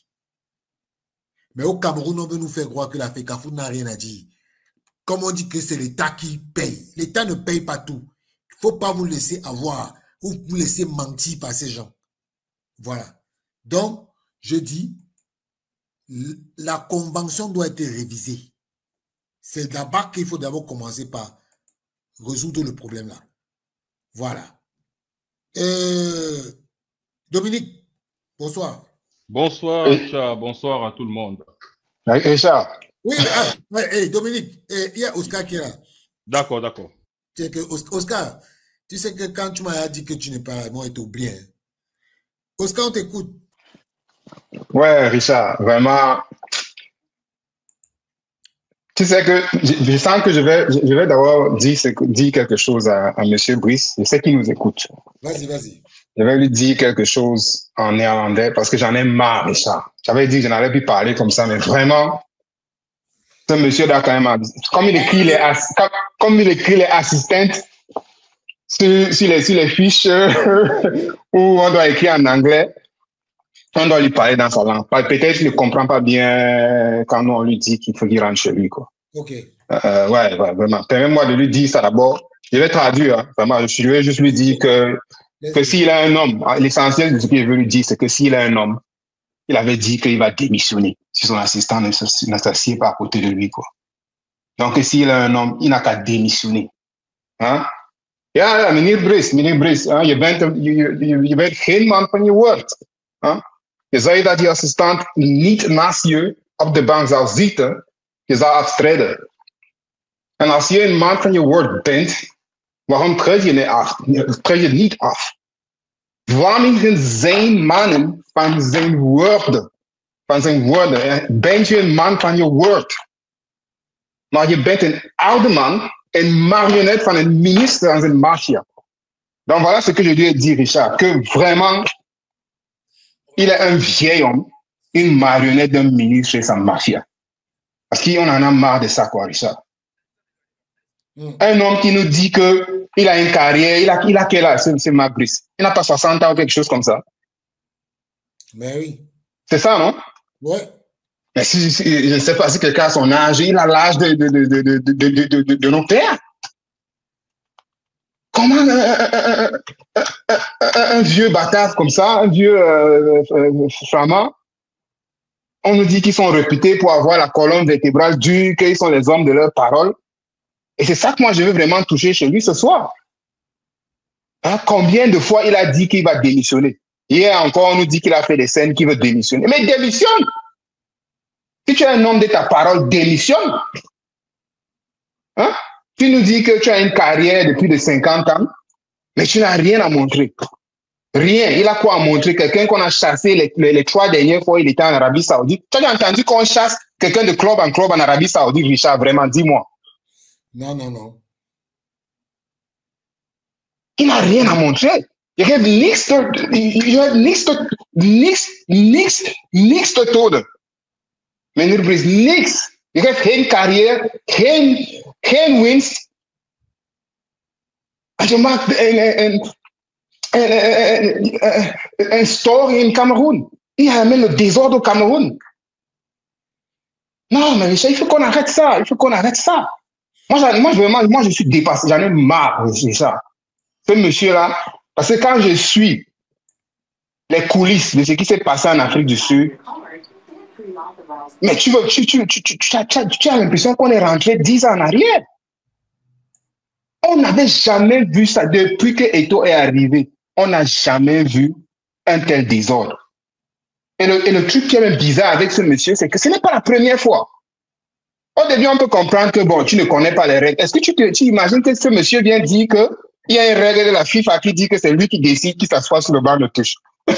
Mais au Cameroun, on veut nous faire croire que la FECAFOOT n'a rien à dire. Comme on dit que c'est l'État qui paye. L'État ne paye pas tout. Il ne faut pas vous laisser avoir ou vous laisser mentir par ces gens. Voilà. Donc, je dis, la convention doit être révisée. C'est d'abord qu'il faut d'abord commencer par résoudre le problème là. Voilà. Dominique, bonsoir. Bonsoir, Richard. Bonsoir à tout le monde. Richard. Oui, Dominique, il y a Oscar qui est là. D'accord, d'accord. Oscar, tu sais que quand tu m'as dit que tu n'es pas moi, tu oublié. Hein? Oscar, on t'écoute. Ouais, Richard, vraiment. Tu sais que je sens que je vais d'abord dire quelque chose à M. Brice. Je sais qu'il nous écoute. Vas-y, vas-y. Je vais lui dire quelque chose en néerlandais parce que j'en ai marre, Richard. J'avais dit que je n'allais plus parler comme ça, mais vraiment, ce monsieur là quand même, comme il écrit les assistantes sur les fiches où on doit écrire en anglais, on doit lui parler dans sa langue. Peut-être qu'il ne comprend pas bien quand nous on lui dit qu'il faut qu'il rentre chez lui, quoi. Ok. Ouais, vraiment. Permets-moi de lui dire ça d'abord. Je vais traduire, hein. Vraiment, je vais juste lui dire que s'il a un homme, l'essentiel de ce qu'il veut lui dire, c'est que s'il a un homme, il avait dit qu'il va démissionner si son assistant ne s'assied pas à côté de lui, quoi. Donc, s'il a un homme, il n'a qu'à démissionner. Hein? Ja, meneer Brice, je bent geen man van je woord. Hein? Je zei dat je assistent niet naast je op de bank zou zitten, je zou aftreden. En als je een man van je woord bent, waarom treed je niet af? Wanneer zijn mannen van zijn woorden? Ben je een man van je woord? Maar je bent een oude man, een marionnette van een ministre dans een mafia. Donc voilà ce que je lui ai dit, Richard, que vraiment, il est un vieil homme, une marionnette d'un ministre et sa mafia. Parce qu'on en a marre de ça, quoi, Richard. Un homme qui nous dit qu'il a une carrière, il a quel âge, c'est Marc Brice? Il n'a pas 60 ans ou quelque chose comme ça. Mais oui. C'est ça, non? Ouais. Mais je ne sais pas si quelqu'un a son âge, il a l'âge de nos pères. Comment un vieux bâtard comme ça, un vieux flamand, on nous dit qu'ils sont réputés pour avoir la colonne vertébrale dure, qu'ils sont les hommes de leur parole. Et c'est ça que moi je veux vraiment toucher chez lui ce soir. Hein, combien de fois il a dit qu'il va démissionner? Hier encore, on nous dit qu'il a fait des scènes qu'il veut démissionner. Mais démissionne! Si tu es un homme de ta parole, démissionne. Hein? Tu nous dis que tu as une carrière de plus de 50 ans, mais tu n'as rien à montrer. Rien. Il a quoi à montrer? Quelqu'un qu'on a chassé les 3 dernières fois, il était en Arabie Saoudite. Tu as entendu qu'on chasse quelqu'un de club en Arabie Saoudite, Richard? Vraiment, dis-moi. Non, non, non. Il n'a rien à montrer. Je heb niks te tonen. Meneer Brice, niks. Je hebt geen carrière, geen winst. En je maakt een story in Cameroun. Il y a même le désordre au Cameroun. Non, mais il faut qu'on arrête ça. Il faut qu'on arrête ça. Moi, je suis dépassé. J'en ai marre de ça. Ce monsieur-là, parce que quand je suis les coulisses de ce qui s'est passé en Afrique du Sud, mais tu as l'impression qu'on est rentré 10 ans en arrière. On n'avait jamais vu ça depuis que Eto'o est arrivé. On n'a jamais vu un tel désordre. Et le truc qui est même bizarre avec ce monsieur, c'est que ce n'est pas la première fois. Au début, on peut comprendre que, bon, tu ne connais pas les règles. Est-ce que tu imagines que ce monsieur vient dire qu'il y a une règle de la FIFA qui dit que c'est lui qui décide qui s'assoit sur le banc de touche? Et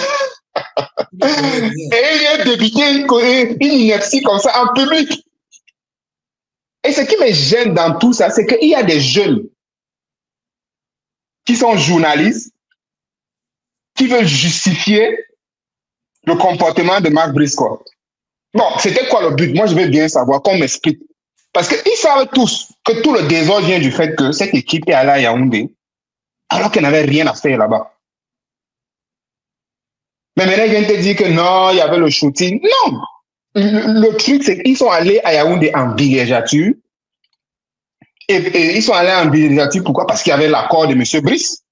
il vient débiter une inertie comme ça en public. Et ce qui me gêne dans tout ça, c'est qu'il y a des jeunes qui sont journalistes, qui veulent justifier le comportement de Marc Brice. Bon, c'était quoi le but? Moi, je veux bien savoir, qu'on m'explique. Parce qu'ils savent tous que tout le désordre vient du fait que cette équipe est allée à Yaoundé, alors qu'elle n'avait rien à faire là-bas. Mais maintenant, ils viennent te dire que non, il y avait le shooting. Non! Le truc, c'est qu'ils sont allés à Yaoundé en villégiature. Et ils sont allés en villégiature, pourquoi? Parce qu'il y avait l'accord de M. Brice.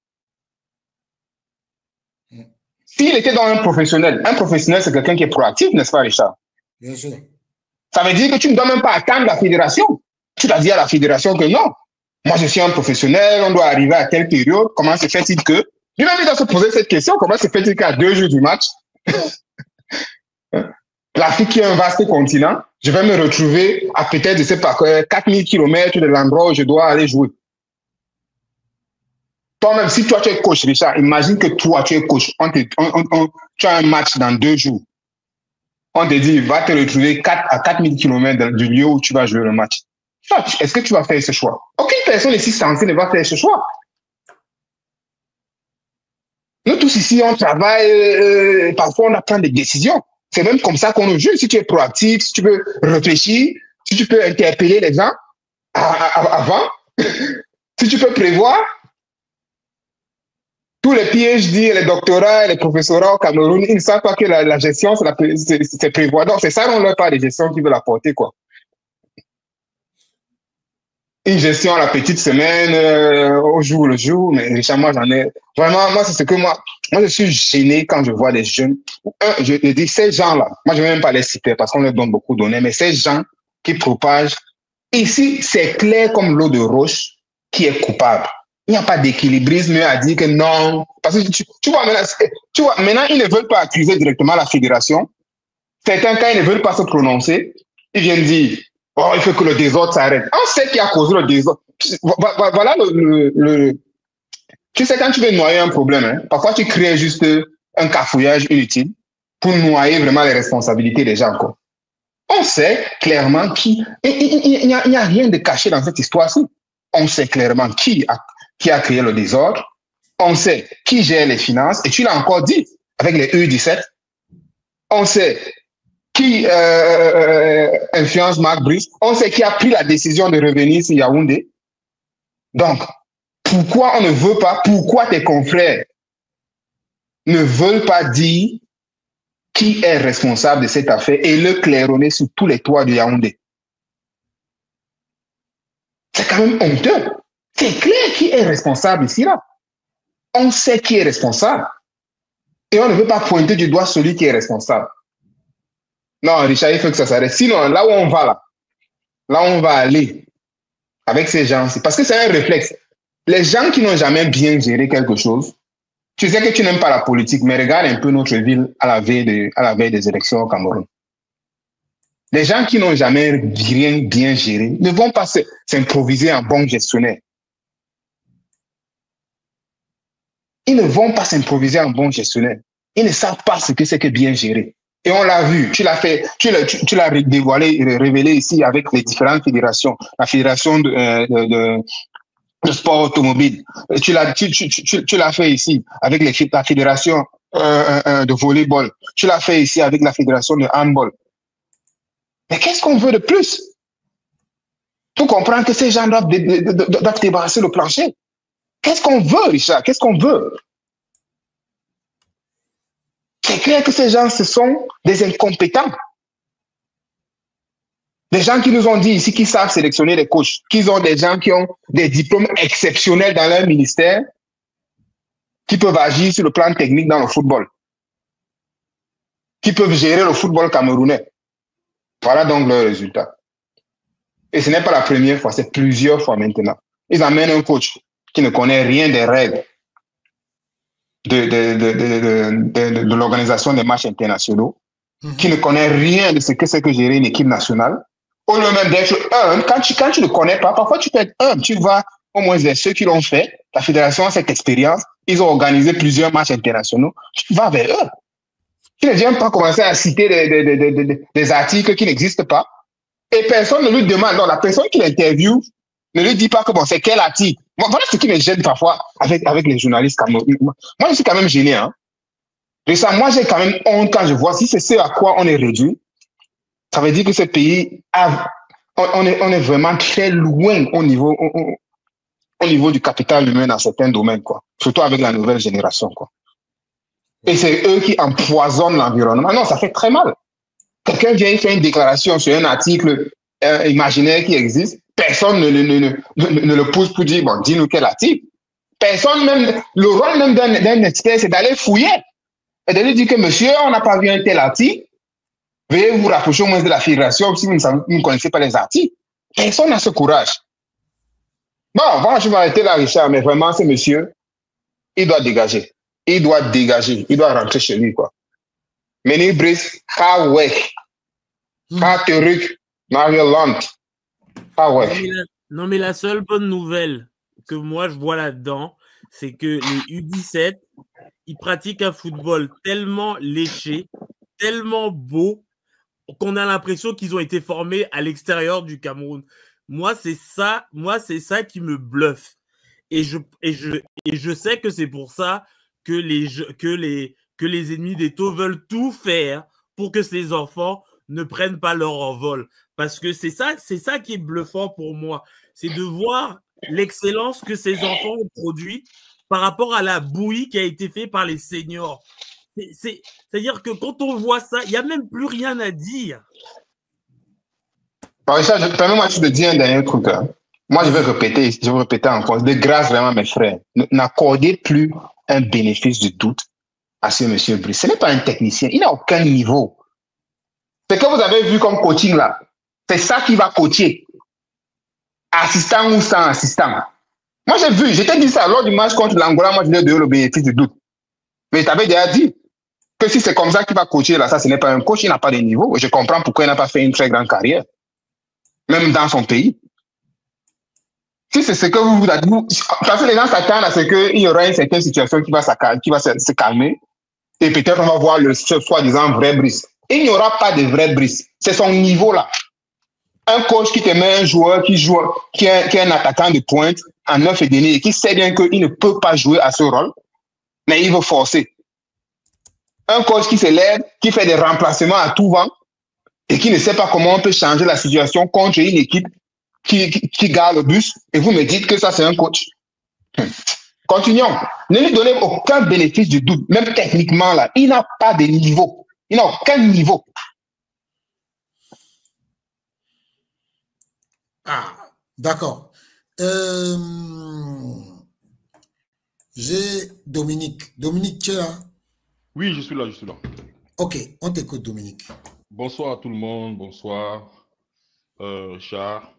S'il était dans un professionnel, c'est quelqu'un qui est proactif, n'est-ce pas, Richard? Bien sûr. Ça veut dire que tu ne dois même pas attendre la fédération. Tu dois dire à la fédération que non. Moi, je suis un professionnel, on doit arriver à telle période. Comment se fait-il que... Lui-même, il doit se poser cette question. Comment se fait-il qu'à 2 jours du match, l'Afrique qui est un vaste continent, je vais me retrouver à peut-être, je sais pas, 4000 km de l'endroit où je dois aller jouer. Toi-même, si toi tu es coach, Richard, imagine que toi tu es coach. Tu as un match dans 2 jours. On te dit, va te retrouver à 4000 km du lieu où tu vas jouer le match. Est-ce que tu vas faire ce choix? Aucune personne ici censée ne va faire ce choix. Nous tous ici, on travaille, parfois on apprend des décisions. C'est même comme ça qu'on nous juge. Si tu es proactif, si tu peux réfléchir, si tu peux interpeller les gens avant, si tu peux prévoir. Tous les PhD, les doctorats et les professorats au Cameroun, ils ne savent pas que la gestion, c'est prévoir. Donc, c'est ça, on leur parle de gestion qu'ils veulent apporter, quoi. Une gestion à la petite semaine, au jour le jour, mais Richard, moi, j'en ai... Vraiment, moi, c'est ce que moi, je suis gêné quand je vois des jeunes. Je dis, ces gens-là, moi, je ne vais même pas les citer parce qu'on leur donne beaucoup de données, mais ces gens qui propagent, ici, c'est clair comme l'eau de roche qui est coupable. Il n'y a pas d'équilibrisme à dire que non. Parce que tu vois, maintenant, ils ne veulent pas accuser directement la fédération. Certains, quand ils ne veulent pas se prononcer, ils viennent dire, oh, il faut que le désordre s'arrête. On sait qui a causé le désordre. Voilà Tu sais, quand tu veux noyer un problème, hein, parfois tu crées juste un cafouillage inutile pour noyer vraiment les responsabilités des gens, quoi. On sait clairement qui... Il n'y a rien de caché dans cette histoire-ci. On sait clairement qui a créé le désordre. On sait qui gère les finances. Et tu l'as encore dit avec les U17. On sait qui influence Marc Brice. On sait qui a pris la décision de revenir sur Yaoundé. Donc, pourquoi on ne veut pas, pourquoi tes confrères ne veulent pas dire qui est responsable de cette affaire et le claironner sur tous les toits de Yaoundé? C'est quand même honteux. C'est clair qui est responsable ici, là. On sait qui est responsable. Et on ne veut pas pointer du doigt celui qui est responsable. Non, Richard, il faut que ça s'arrête. Sinon, là où on va, là où on va aller avec ces gens, c'est parce que c'est un réflexe. Les gens qui n'ont jamais bien géré quelque chose, tu sais que tu n'aimes pas la politique, mais regarde un peu notre ville à la veille des élections au Cameroun. Les gens qui n'ont jamais rien bien géré ne vont pas s'improviser en bon gestionnaire. Ils ne vont pas s'improviser en bon gestionnaire. Ils ne savent pas ce que c'est que bien gérer. Et on l'a vu, tu l'as dévoilé, révélé ici avec les différentes fédérations. La fédération de sport automobile. Tu l'as fait ici avec la fédération de volleyball. Tu l'as fait ici avec la fédération de handball. Mais qu'est-ce qu'on veut de plus? Pour comprendre que ces gens doivent débarrasser le plancher. Qu'est-ce qu'on veut, Richard? Qu'est-ce qu'on veut? C'est clair que ces gens, ce sont des incompétents. Des gens qui nous ont dit ici qu'ils savent sélectionner les coachs, qu'ils ont des gens qui ont des diplômes exceptionnels dans leur ministère, qui peuvent agir sur le plan technique dans le football, qui peuvent gérer le football camerounais. Voilà donc le résultat. Et ce n'est pas la première fois, c'est plusieurs fois maintenant. Ils amènent un coach qui ne connaît rien des règles de l'organisation des matchs internationaux, qui ne connaît rien de ce que c'est que gérer une équipe nationale. Au lieu même d'être humble, quand tu ne connais pas, parfois tu peux être humble, tu vas au moins vers ceux qui l'ont fait, la fédération a cette expérience, ils ont organisé plusieurs matchs internationaux, tu vas vers eux. Tu ne viens pas commencer à citer des articles qui n'existent pas, et personne ne lui demande, non, la personne qui l'interviewe ne lui dit pas que bon, c'est quel article. Bon, voilà ce qui me gêne parfois avec les journalistes camerounais. Moi, je suis quand même gêné, hein. De ça, moi, j'ai quand même honte quand je vois si c'est ce à quoi on est réduit. Ça veut dire que ce pays, on est vraiment très loin au niveau du capital humain dans certains domaines, quoi. Surtout avec la nouvelle génération, quoi. Et c'est eux qui empoisonnent l'environnement. Non, ça fait très mal. Quelqu'un vient faire une déclaration sur un article imaginaire qui existe. Personne ne le pousse pour dire, bon, dis-nous quel article. Personne même, le rôle même d'un expert, c'est d'aller fouiller. Et de lui dire que, monsieur, on n'a pas vu un tel article. Veuillez vous rapprocher au moins de la fédération si vous ne connaissez pas les articles. Personne n'a ce courage. Bon, voilà, je vais arrêter là, Richard, mais vraiment, ce monsieur, il doit dégager. Il doit dégager. Il doit rentrer chez lui, quoi. Meni Brice, Kawek, Kateruk, Mario Lant. Non, mais la seule bonne nouvelle que moi je vois là-dedans, c'est que les U17, ils pratiquent un football tellement léché, tellement beau, qu'on a l'impression qu'ils ont été formés à l'extérieur du Cameroun. Moi, c'est ça qui me bluffe. Et je sais que c'est pour ça que les ennemis d'Eto veulent tout faire pour que ces enfants ne prennent pas leur envol. Parce que c'est ça qui est bluffant pour moi. C'est de voir l'excellence que ces enfants ont produit par rapport à la bouillie qui a été faite par les seniors. C'est-à-dire que quand on voit ça, il n'y a même plus rien à dire. Permets-moi de dire un dernier truc. Hein. Moi, je vais répéter encore. De grâce, vraiment, mes frères, n'accordez plus un bénéfice du doute à ce monsieur Brice. Ce n'est pas un technicien. Il n'a aucun niveau. Ce que vous avez vu comme coaching là, c'est ça qui va coacher. Assistant ou sans assistant. Moi, j'ai vu, j'étais dit ça lors du match contre l'Angola, moi, je lui ai donné le bénéfice du doute. Mais je t'avais déjà dit que si c'est comme ça qu'il va coacher là, ça, ce n'est pas un coach, il n'a pas de niveau. Je comprends pourquoi il n'a pas fait une très grande carrière. Même dans son pays. Si c'est ce que vous avez dit, parce que les gens s'attendent à ce qu'il y aura une certaine situation qui va se calmer. Et peut-être on va voir le soi-disant vrai Brice. il n'y aura pas de vrai Brice. C'est son niveau là. Un coach qui te met un joueur qui est un attaquant de pointe en 9 et demi et qui sait bien qu'il ne peut pas jouer à ce rôle, mais il veut forcer. Un coach qui se lève, qui fait des remplacements à tout vent et qui ne sait pas comment on peut changer la situation contre une équipe qui garde le bus, et vous me dites que ça, c'est un coach. Continuons. Ne lui donnez aucun bénéfice du doute, même techniquement, là. Il n'a pas de niveau. Il n'a aucun niveau. Ah, d'accord. J'ai Dominique. Dominique, tu es là? Oui, je suis là, je suis là. Ok, on t'écoute, Dominique. Bonsoir à tout le monde, bonsoir, Char.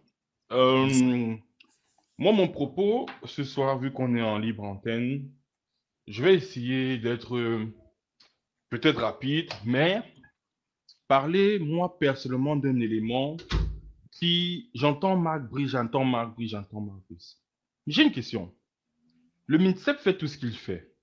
Moi, mon propos, ce soir, vu qu'on est en libre antenne, je vais essayer d'être peut-être rapide, mais parler, moi, personnellement, d'un élément qui... J'entends Marc Brice, j'entends Marc Brice, j'entends Marc Brice. J'ai une question. Le MINSEP fait tout ce qu'il fait.